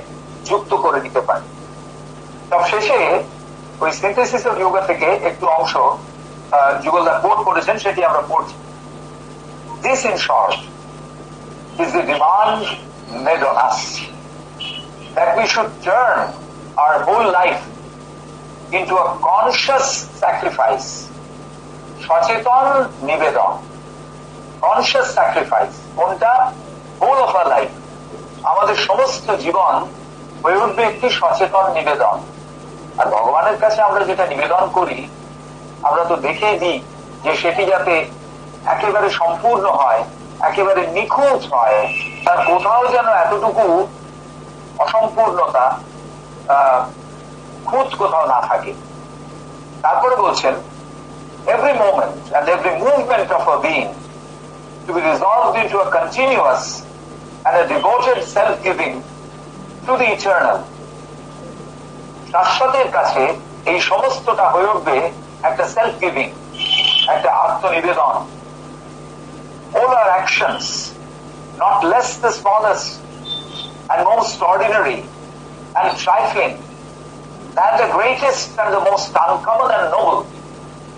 A: যুক্ত করে দিতে পারি। সব শেষে ওই সিনথেসিস অফ যোগা থেকে একটু অংশ যুগলদা কোট করেছেন, সেটি আমরা পড়ছি। This in short is the demand made on us that we should turn our whole life into a conscious sacrifice, সচেতন নিবেদন। কনসিয়াস স্যাক্রিফাইস কোনটা? হোল অফ আর লাইফ, আমাদের সমস্ত জীবন হয়ে উঠবে একটি সচেতন নিবেদন। আর ভগবানের কাছে আমরা যেটা নিবেদন করি আমরা তো দেখেই দিই যে সেটি যাতে একেবারে সম্পূর্ণ হয়, একেবারে নিখুঁত হয়, তার কোথাও যেন এতটুকু অসম্পূর্ণতা, খুঁত কোথাও না থাকে। তারপরে বলছেন every moment and every movement of a being to be resolved into a continuous and a devoted self-giving to the eternal. শাশ্বতের কাছে এই সমস্তটা হয়ে উঠবে একটা সেলফ গিভিং, একটা আত্মনিবেদন। All our actions, not less the smallest and most ordinary and trifling than the greatest and the most uncommon and noble,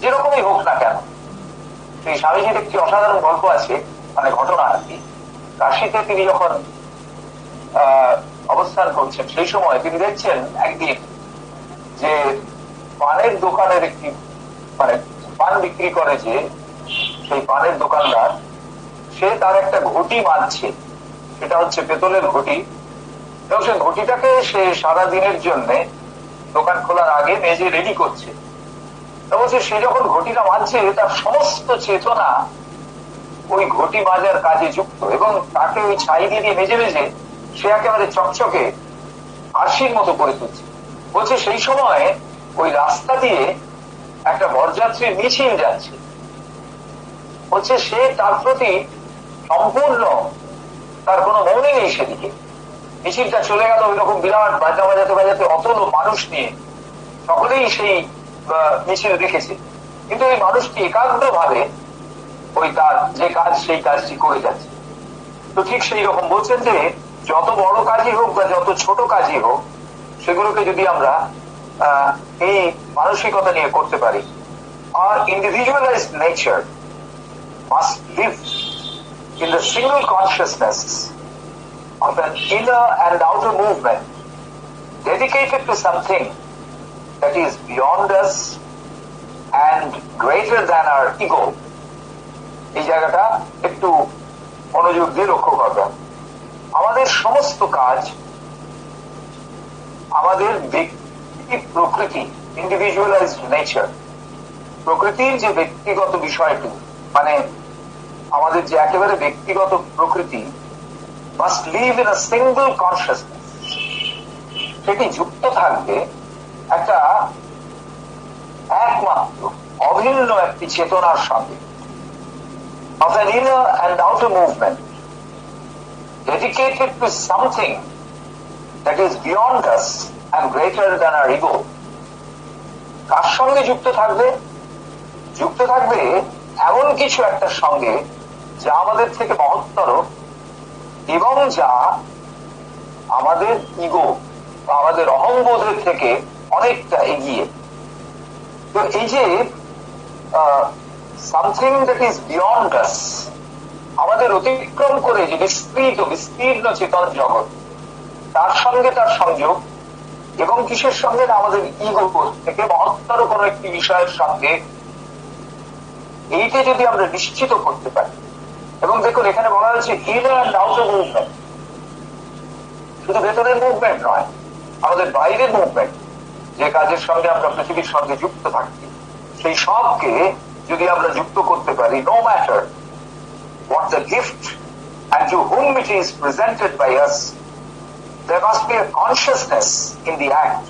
A: যেরকমই হোক না কেন। সেই স্বামীজির একটি অসাধারণ গল্প আছে, মানে ঘটনা আর কি। কাশীতে তিনি যখন অবস্থান করছেন সেই সময় তিনি দেখছেন একদিন যে পানের দোকানের একটি, মানে পান বিক্রি করে যে সেই পানের দোকানদার, সে তার একটা ঘটি মানছে, সেটা হচ্ছে পেতলের ঘটি, এবং সেই ঘটিটাকে সে সারা দিনের জন্য দোকান খোলার আগে মেজে রেডি করছে। বলছে সে যখন ঘটিটা মানছে তার সমস্ত চেতনা ওই ঘটি মাজার কাজে যুক্ত, এবং তাকে ওই ছাই দিয়ে মেজে মেজে সে একেবারে চকচকে আরশির মতো করে তুলছে। বলছে সেই সময় ওই রাস্তা দিয়ে একটা বরযাত্রীর মিছিল যাচ্ছে, বলছে সে তার প্রতি সম্পূর্ণ তার কোনো মনে নেই সেদিকে। মিছিলটা চলে গেল ওই রকম বিরাট বাজনা বাজাতে বাজাতে অতল মানুষ নিয়ে, সকলেই সেই মিছিল দেখেছে, কিন্তু ওই মানুষটি একাগ্র ভাবে ওই তার যে কাজ সেই কাজটি করে যাচ্ছে। তো ঠিক সেই রকম বলছেন যে যত বড় কাজই হোক বা যত ছোট কাজই হোক সেগুলোকে যদি আমরা এই মানসিকতা নিয়ে করতে পারি, our individualized nature must live in the single consciousness
B: of an inner and outer movement dedicated to something that is beyond us and greater than our ego, এই জায়গাটা একটু মনোযোগ দিয়ে লক্ষ্য করবেন। আমাদের সমস্ত কাজ আমাদের ব্যক্তি প্রকৃতি, ইন্ডিভিজুয়ালাইজড নেচার, প্রকৃতির যে ব্যক্তিগত বিষয়টি, মানে আমাদের যে একেবারে ব্যক্তিগত প্রকৃতি, must live in a single consciousness, সেটি যুক্ত থাকবে একটা একমাত্র অভিন্ন একটি চেতনার সঙ্গে, of an inner and outer movement dedicated to something that is beyond us and greater than our ego। কার সঙ্গে যুক্ত থাকবে? যুক্ত থাকবে এমন কিছু একটা সঙ্গে যা আমাদের থেকে মহত্তর এবং যা আমাদের ইগো বা আমাদের অহংবোধের থেকে অনেকটা এগিয়ে। তো এই যে সামথিং দ্যাট ইজ বিয়ন্ড আস, আমাদের অতিক্রম করে যে বিস্তীর্ণ চেতন জগৎ, তার সঙ্গে তার সংযোগ, এবং কিসের সঙ্গে? আমাদের ইগো থেকে মহত্তর কোন একটি বিষয়ের সঙ্গে, এইটা যদি আমরা নিশ্চিত করতে পারি। এবং দেখুন এখানে বলা হয়েছে ইনার অ্যান্ড আউটার মুভমেন্ট, শুধু ভেতরের মুভমেন্ট নয়, আমাদের বাইরের মুভমেন্ট, যে কাজের সঙ্গে আমরা পৃথিবীর সঙ্গে যুক্ত থাকি, সেই সবকে যদি আমরা যুক্ত করতে পারি, no matter what the gift and to whom it is presented by us, there must be a consciousness in the act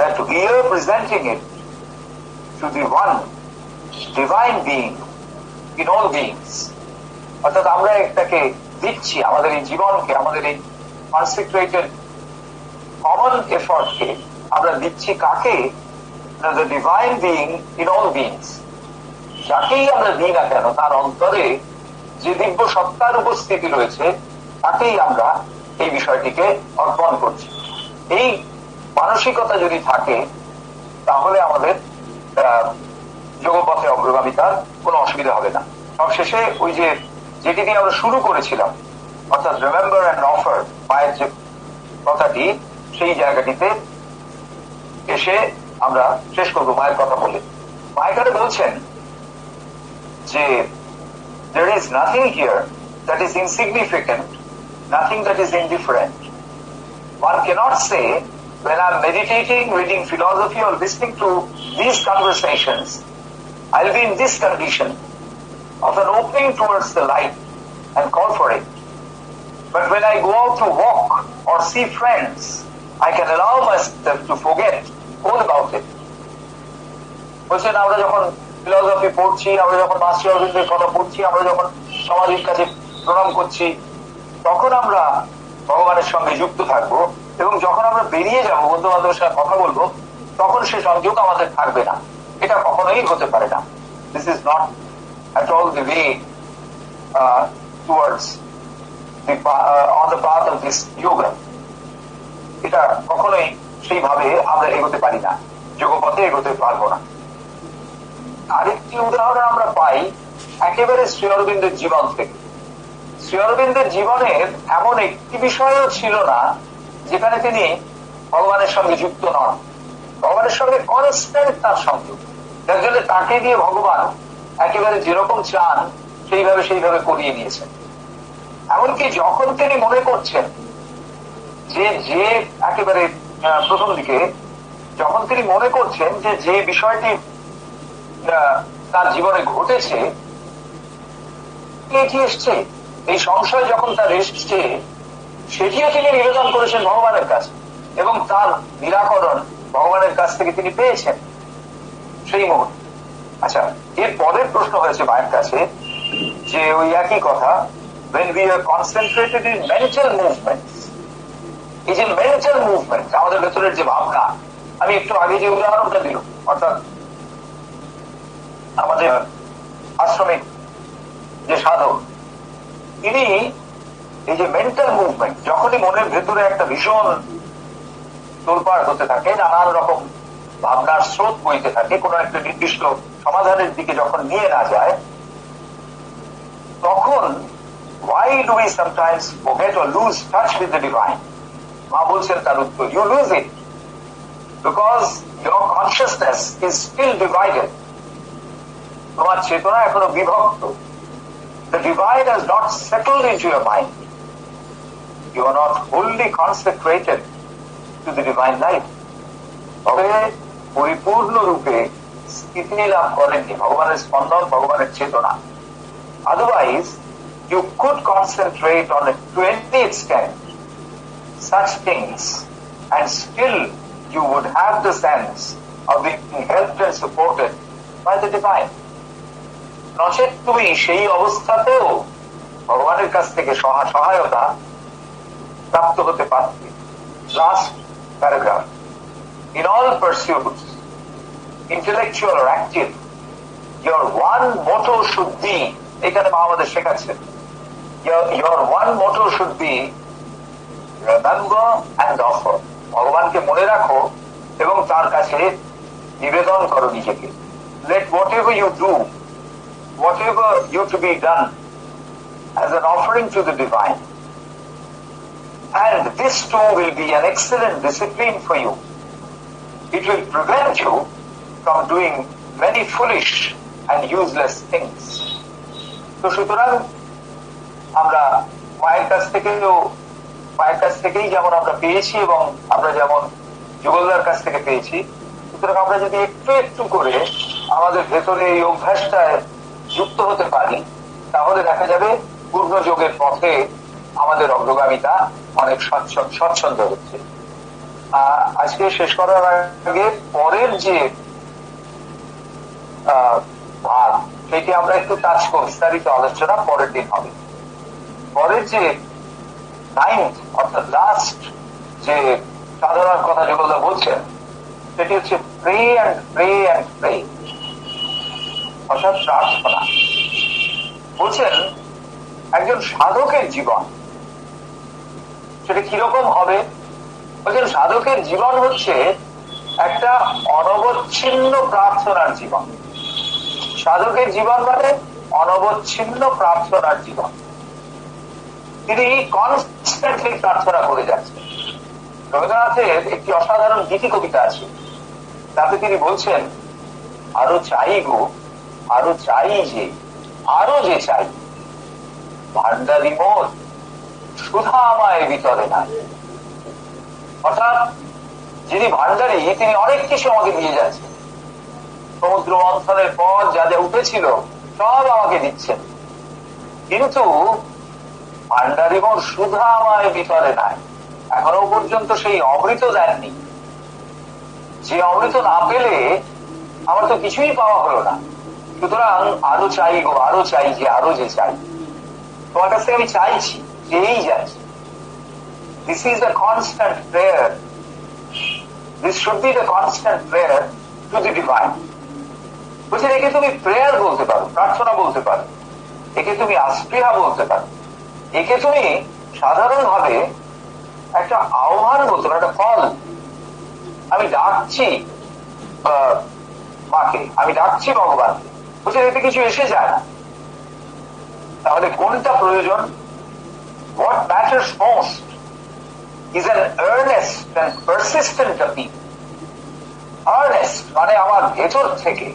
B: that we are presenting it to the one divine being in all beings। অর্থাৎ আমরা এটাকে দিচ্ছি, আমাদের এই জীবনকে, আমাদের এই concentrated common এফর্টকে আমরা দিচ্ছি কাকে? the divine being in all beings। যাকেই আমরা দিই না কেন, তার অন্তরে যে দিব্য সত্তার উপস্থিতি রয়েছে, তাকেই আমরা এই বিষয়টিকে অর্পণ করছি। এই মানসিকতা যদি থাকে, তাহলে আমাদের যোগপথে অগ্রগামিতার কোনো অসুবিধা হবে না। সবশেষে ওই যেটি দিয়ে আমরা শুরু করেছিলাম, অর্থাৎ রিমেম্বার অ্যান্ড অফার, মায়ের যে কথাটি, সেই জায়গাটিতে এসে আমরা শেষ করবো মায়ের কথা বলে। মা এখানে বলছেন যে there is nothing here that is insignificant, nothing that is indifferent. One cannot say, when I'm meditating, reading philosophy, or listening to these conversations, I'll be in this condition of an opening towards the light and call for it. But when I go out to walk or see friends, I can allow myself to forget all about it। বলছেন আমরা যখন philosophy পড়ছি, আমরা যখন master অরবিন্দের কথা পড়ছি, আমরা যখন সমাজের কাছে প্রণাম করছি, তখন আমরা ভগবানের সঙ্গে যুক্ত থাকবো, এবং যখন আমরা বেরিয়ে যাবো, বন্ধু বান্ধবের সাথে কথা বলবো, তখন সে সংযোগ আমাদের থাকবে না। এটা কখনোই হতে পারে না। This is not at all the way towards the on the path of this yoga। এটা কখনোই সেইভাবে আমরা এগোতে পারি না, যোগপথে এগোতে পারবো না। আরেকটি উদাহরণ আমরা পাই একেবারে শ্রী অরবিন্দের জীবন থেকে। শ্রী অরবিন্দের জীবনের এমন একটি বিষয়ও ছিল না যেখানে তিনি ভগবানের সঙ্গে যুক্ত নন। ভগবানের সঙ্গে কনস্ট্যান্ট তার সংযোগ, যার জন্য তাকে দিয়ে ভগবান একেবারে যেরকম চান সেইভাবে করিয়ে নিয়েছেন। এমনকি যখন তিনি মনে করছেন যে একেবারে প্রথম দিকে যখন তিনি মনে করছেন যে বিষয়টি তার জীবনে ঘটেছে, এটি এসছে, এই সংশয় যখন তার এসছে, সেটিও তিনি নিবেদন করেছেন ভগবানের কাছে, এবং তার নিরাকরণ ভগবানের কাছ থেকে তিনি পেয়েছেন সেই মুহূর্তে। আচ্ছা, এর পরের প্রশ্ন হয়েছে মায়ের কাছে যে ওই একই কথা, when we are concentrated in mental movements, এই যে মেন্টাল মুভমেন্ট, আমাদের ভেতরের যে ভাবনা, আমি একটু আগে যে উদাহরণটা দিলাম, অর্থাৎ আমাদের আশ্রমিক যে সাধক, তিনি এই যে মেন্টাল মুভমেন্ট, যখনই মনের ভেতরে একটা ভীষণ তোলপাড় হতে থাকে, নানান রকম ভাবনার স্রোত বইতে থাকে, কোন একটা নির্দিষ্ট সমাধানের দিকে যখন নিয়ে না যায়, তখন why do we sometimes forget or lose touch with the divine? মা বলছেন তার উত্তর, you lose it because your consciousness is still divided. তোমার চেতনা এখনো বিভক্ত. The divine has not settled into your mind. You are not wholly consecrated to the divine life. তবে পরিপূর্ণ রূপে স্থিতি লাভ করেননি ভগবানের স্পন্দন, ভগবানের চেতনা. Otherwise, you could concentrate on it to any extent, such things, and still you would have the sense of being helped and supported by the divine. নচেত তুমি সেই অবস্থাতেও ভগবানের কাছ থেকে সহায়তা প্রাপ্ত হতে পারবে. Last paragraph, in all pursuits, intellectual or active, your one motto should be, এখানে মা আমাদের শেখাচ্ছেন, your one motto should be remember and offer. ভগবানকে মনে রাখো এবং তার কাছে নিবেদন করো নিজেকে. Let whatever you do, whatever you to be done, as an offering to the divine. And this too will be an excellent discipline for you. It will prevent you from doing many foolish and useless things. তো সুতরাং আমরা মায়ের কাছ থেকেই যেমন আমরা পেয়েছি এবং আমরা যেমন যুগলদার কাছ থেকে পেয়েছি, সুতরাং আমরা যদি একটু একটু করে আমাদের ভেতরে এই অভ্যাসটায় যুক্ত হতে পারি, তাহলে দেখা যাবে পূর্ণ যোগের পথে আমাদের অগ্রগামিতা অনেক স্বচ্ছন্দ হচ্ছে. আজকে শেষ করার আগে পরের যে ভাগ, সেটি আমরা একটু টাচ করব, বিস্তারিত আলোচনা পরের দিন হবে. পরের যে 9th অর্থাৎ লাস্ট যে সাধারণ কথা যেগুলো বলছেন, সেটি হচ্ছে pray and pray and pray, অর্থাৎ প্রার্থনা. বলছেন একজন সাধকের জীবন সেটা কিরকম হবে. বলছেন সাধকের জীবন হচ্ছে একটা অনবচ্ছিন্ন প্রার্থনার জীবন. সাধকের জীবন মানে অনবচ্ছিন্ন প্রার্থনার জীবন. তিনি কনস্ট্যান্টলি প্রার্থনা করে যাচ্ছেন. রবীন্দ্রনাথের একটি অসাধারণ গীতি কবিতা আছে, তাতে তিনি বলছেন, আরো চাই গো, আরো চাই যে, আরো যে চাই, ভান্ডারি মোর সুধা আমায় ভিতরে নাই. অর্থাৎ যিনি ভান্ডারি, তিনি অনেক কিছু আমাকে দিয়ে যাচ্ছেন. সমুদ্র মন্থনের পর যা যা উঠেছিল সব আমাকে দিচ্ছেন, কিন্তু ভান্ডারি মোর সুধা আমায় ভিতরে নাই. এখনো পর্যন্ত সেই অমৃত দেননি. যে অমৃত না পেলে আমার তো কিছুই পাওয়া হলো না. সুতরাং আরো চাই গো, আরো চাই যে, আরো যে চাই. তোমার কাছ থেকে আমি চাইছি, চেয়েই যাচ্ছি. This is the constant prayer. This should be the constant prayer to the divine. বলছেন একে তুমি প্রেয়ার বলতে পারো, প্রার্থনা বলতে পারো, একে তুমি আস্পৃহা বলতে পারো, একে তুমি সাধারণভাবে একটা আহ্বান বলতে পারো, একটা ফল. আমি ডাকছি মাকে, আমি ডাকছি ভগবানকে. বলছেন এতে কিছু এসে যায় না. তাহলে কোনটা প্রয়োজন? What matters most is an earnest and persistent appeal. Earnest মানে আমার ভেতর থেকে,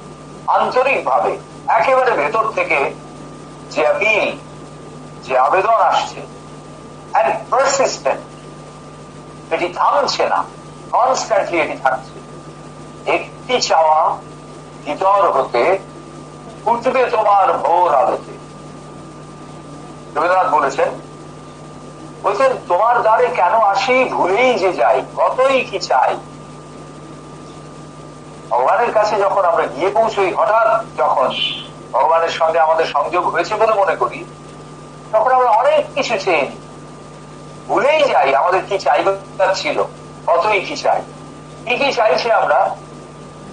B: আন্তরিক ভাবে, একেবারে ভেতর থেকে যে appeal, যে আবেদন আসছে, and persistent, এটি থামছে না, কনস্ট্যান্টলি এটি থাকছে. একটি চাওয়া ভিতর হতে উঠবে তোমার ভোর আলোতে. রবীন্দ্রনাথ বলছেন তোমার দ্বারে কেন আসি ভুলেই যে যাই, কতই কি চাই. ভগবানের কাছে যখন আমরা গিয়ে পৌঁছই, হঠাৎ যখন ভগবানের সঙ্গে আমাদের সংযোগ হয়েছে বলে মনে করি, তখন আমরা অনেক কিছু চেয়ে নিই, ভুলেই যাই আমাদের কি চাইবার ছিল, কতই কি চাই, কি কি চাইছি আমরা.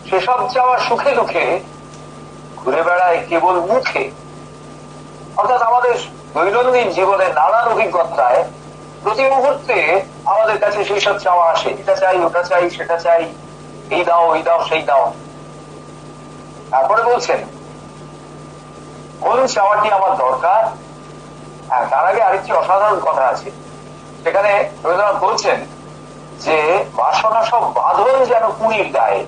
B: সেসব চাওয়া সুখে দুঃখে ঘুরে বেড়ায় কেবল মুখে. অর্থাৎ আমাদের দৈনন্দিন জীবনে নানান অভিজ্ঞতায় প্রতি মুহূর্তে আমাদের কাছে সেই সব চাওয়া আসে, এটা চাই, ওটা চাই, সেটা চাই, এই দাও, এই দাও, সেই দাও. তারপরে বলছেন কোন চাওয়াটি আমার দরকার, হ্যাঁ, তার আগে আরেকটি অসাধারণ কথা আছে। সেখানে রবীন্দ্রনাথ বলছেন যে বাসনা সব বাঁধন যেন কুড়ির গায়ে,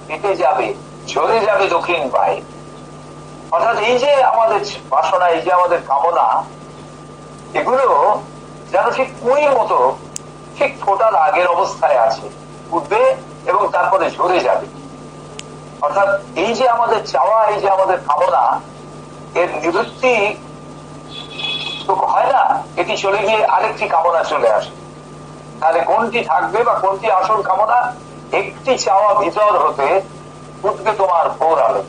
B: কেটে যাবে ঝরে যাবে দক্ষিণ পায়ে। অর্থাৎ এই যে আমাদের বাসনা, এই যে আমাদের কামনা, এগুলো যেন ঠিক কুড়ির মতো ঠিক ফোটার আগের অবস্থায় আছে, উঠবে এবং তারপরে ঝরে যাবে। অর্থাৎ এই যে আমাদের চাওয়া, এই যে আমাদের কামনা, এর নিবৃত্তি তো হয় না, এটি চলে গিয়ে আরেকটি কামনা চলে আসে। তাহলে কোনটি থাকবে বা কোনটি আসল কামনা? একটি চাওয়া ভিতর হতে উঠবে তোমার ভোর আলো,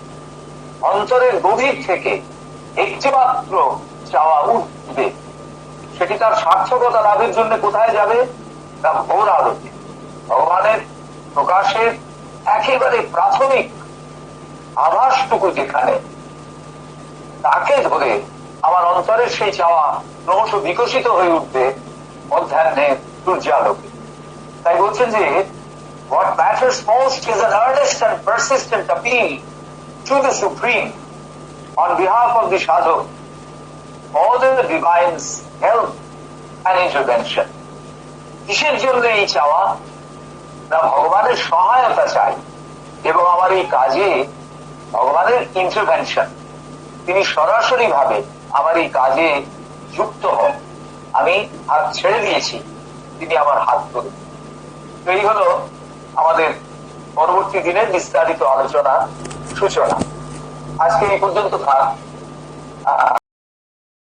B: অন্তরের গভীর থেকে একটি মাত্র চাওয়া উঠবে, সেটি তার সার্থকতা লাভের জন্য কোথায় যাবে? তা ভোর আলোতে, ভগবানের প্রকাশের একেবারে প্রাথমিক আভাসটুকু যেখানে, তাকে ধরে আমার অন্তরের সেই চাওয়া ক্রমশ বিকশিত হয়ে উঠবে মধ্যাহ্নের সূর্যালোকে। তাই বলছেন যে what matters most is an earnest and persistent appeal to the Supreme on behalf of the sadhak for the divine's help and intervention. কিসের জন্য এই চাওয়া? না, ভগবানের সহায়তা চাই এবং আমার এই কাজে ভগবানের ইন্টারভেনশন, তিনি সরাসরি ভাবে আমার এই কাজে যুক্ত হন। আমি হাত ছেড়ে দিয়েছি, তিনি আমার হাত ধরুন। এই হলো আমাদের পরবর্তী দিনের বিস্তারিত আলোচনা সূচনা। আজকে এই পর্যন্ত থাক।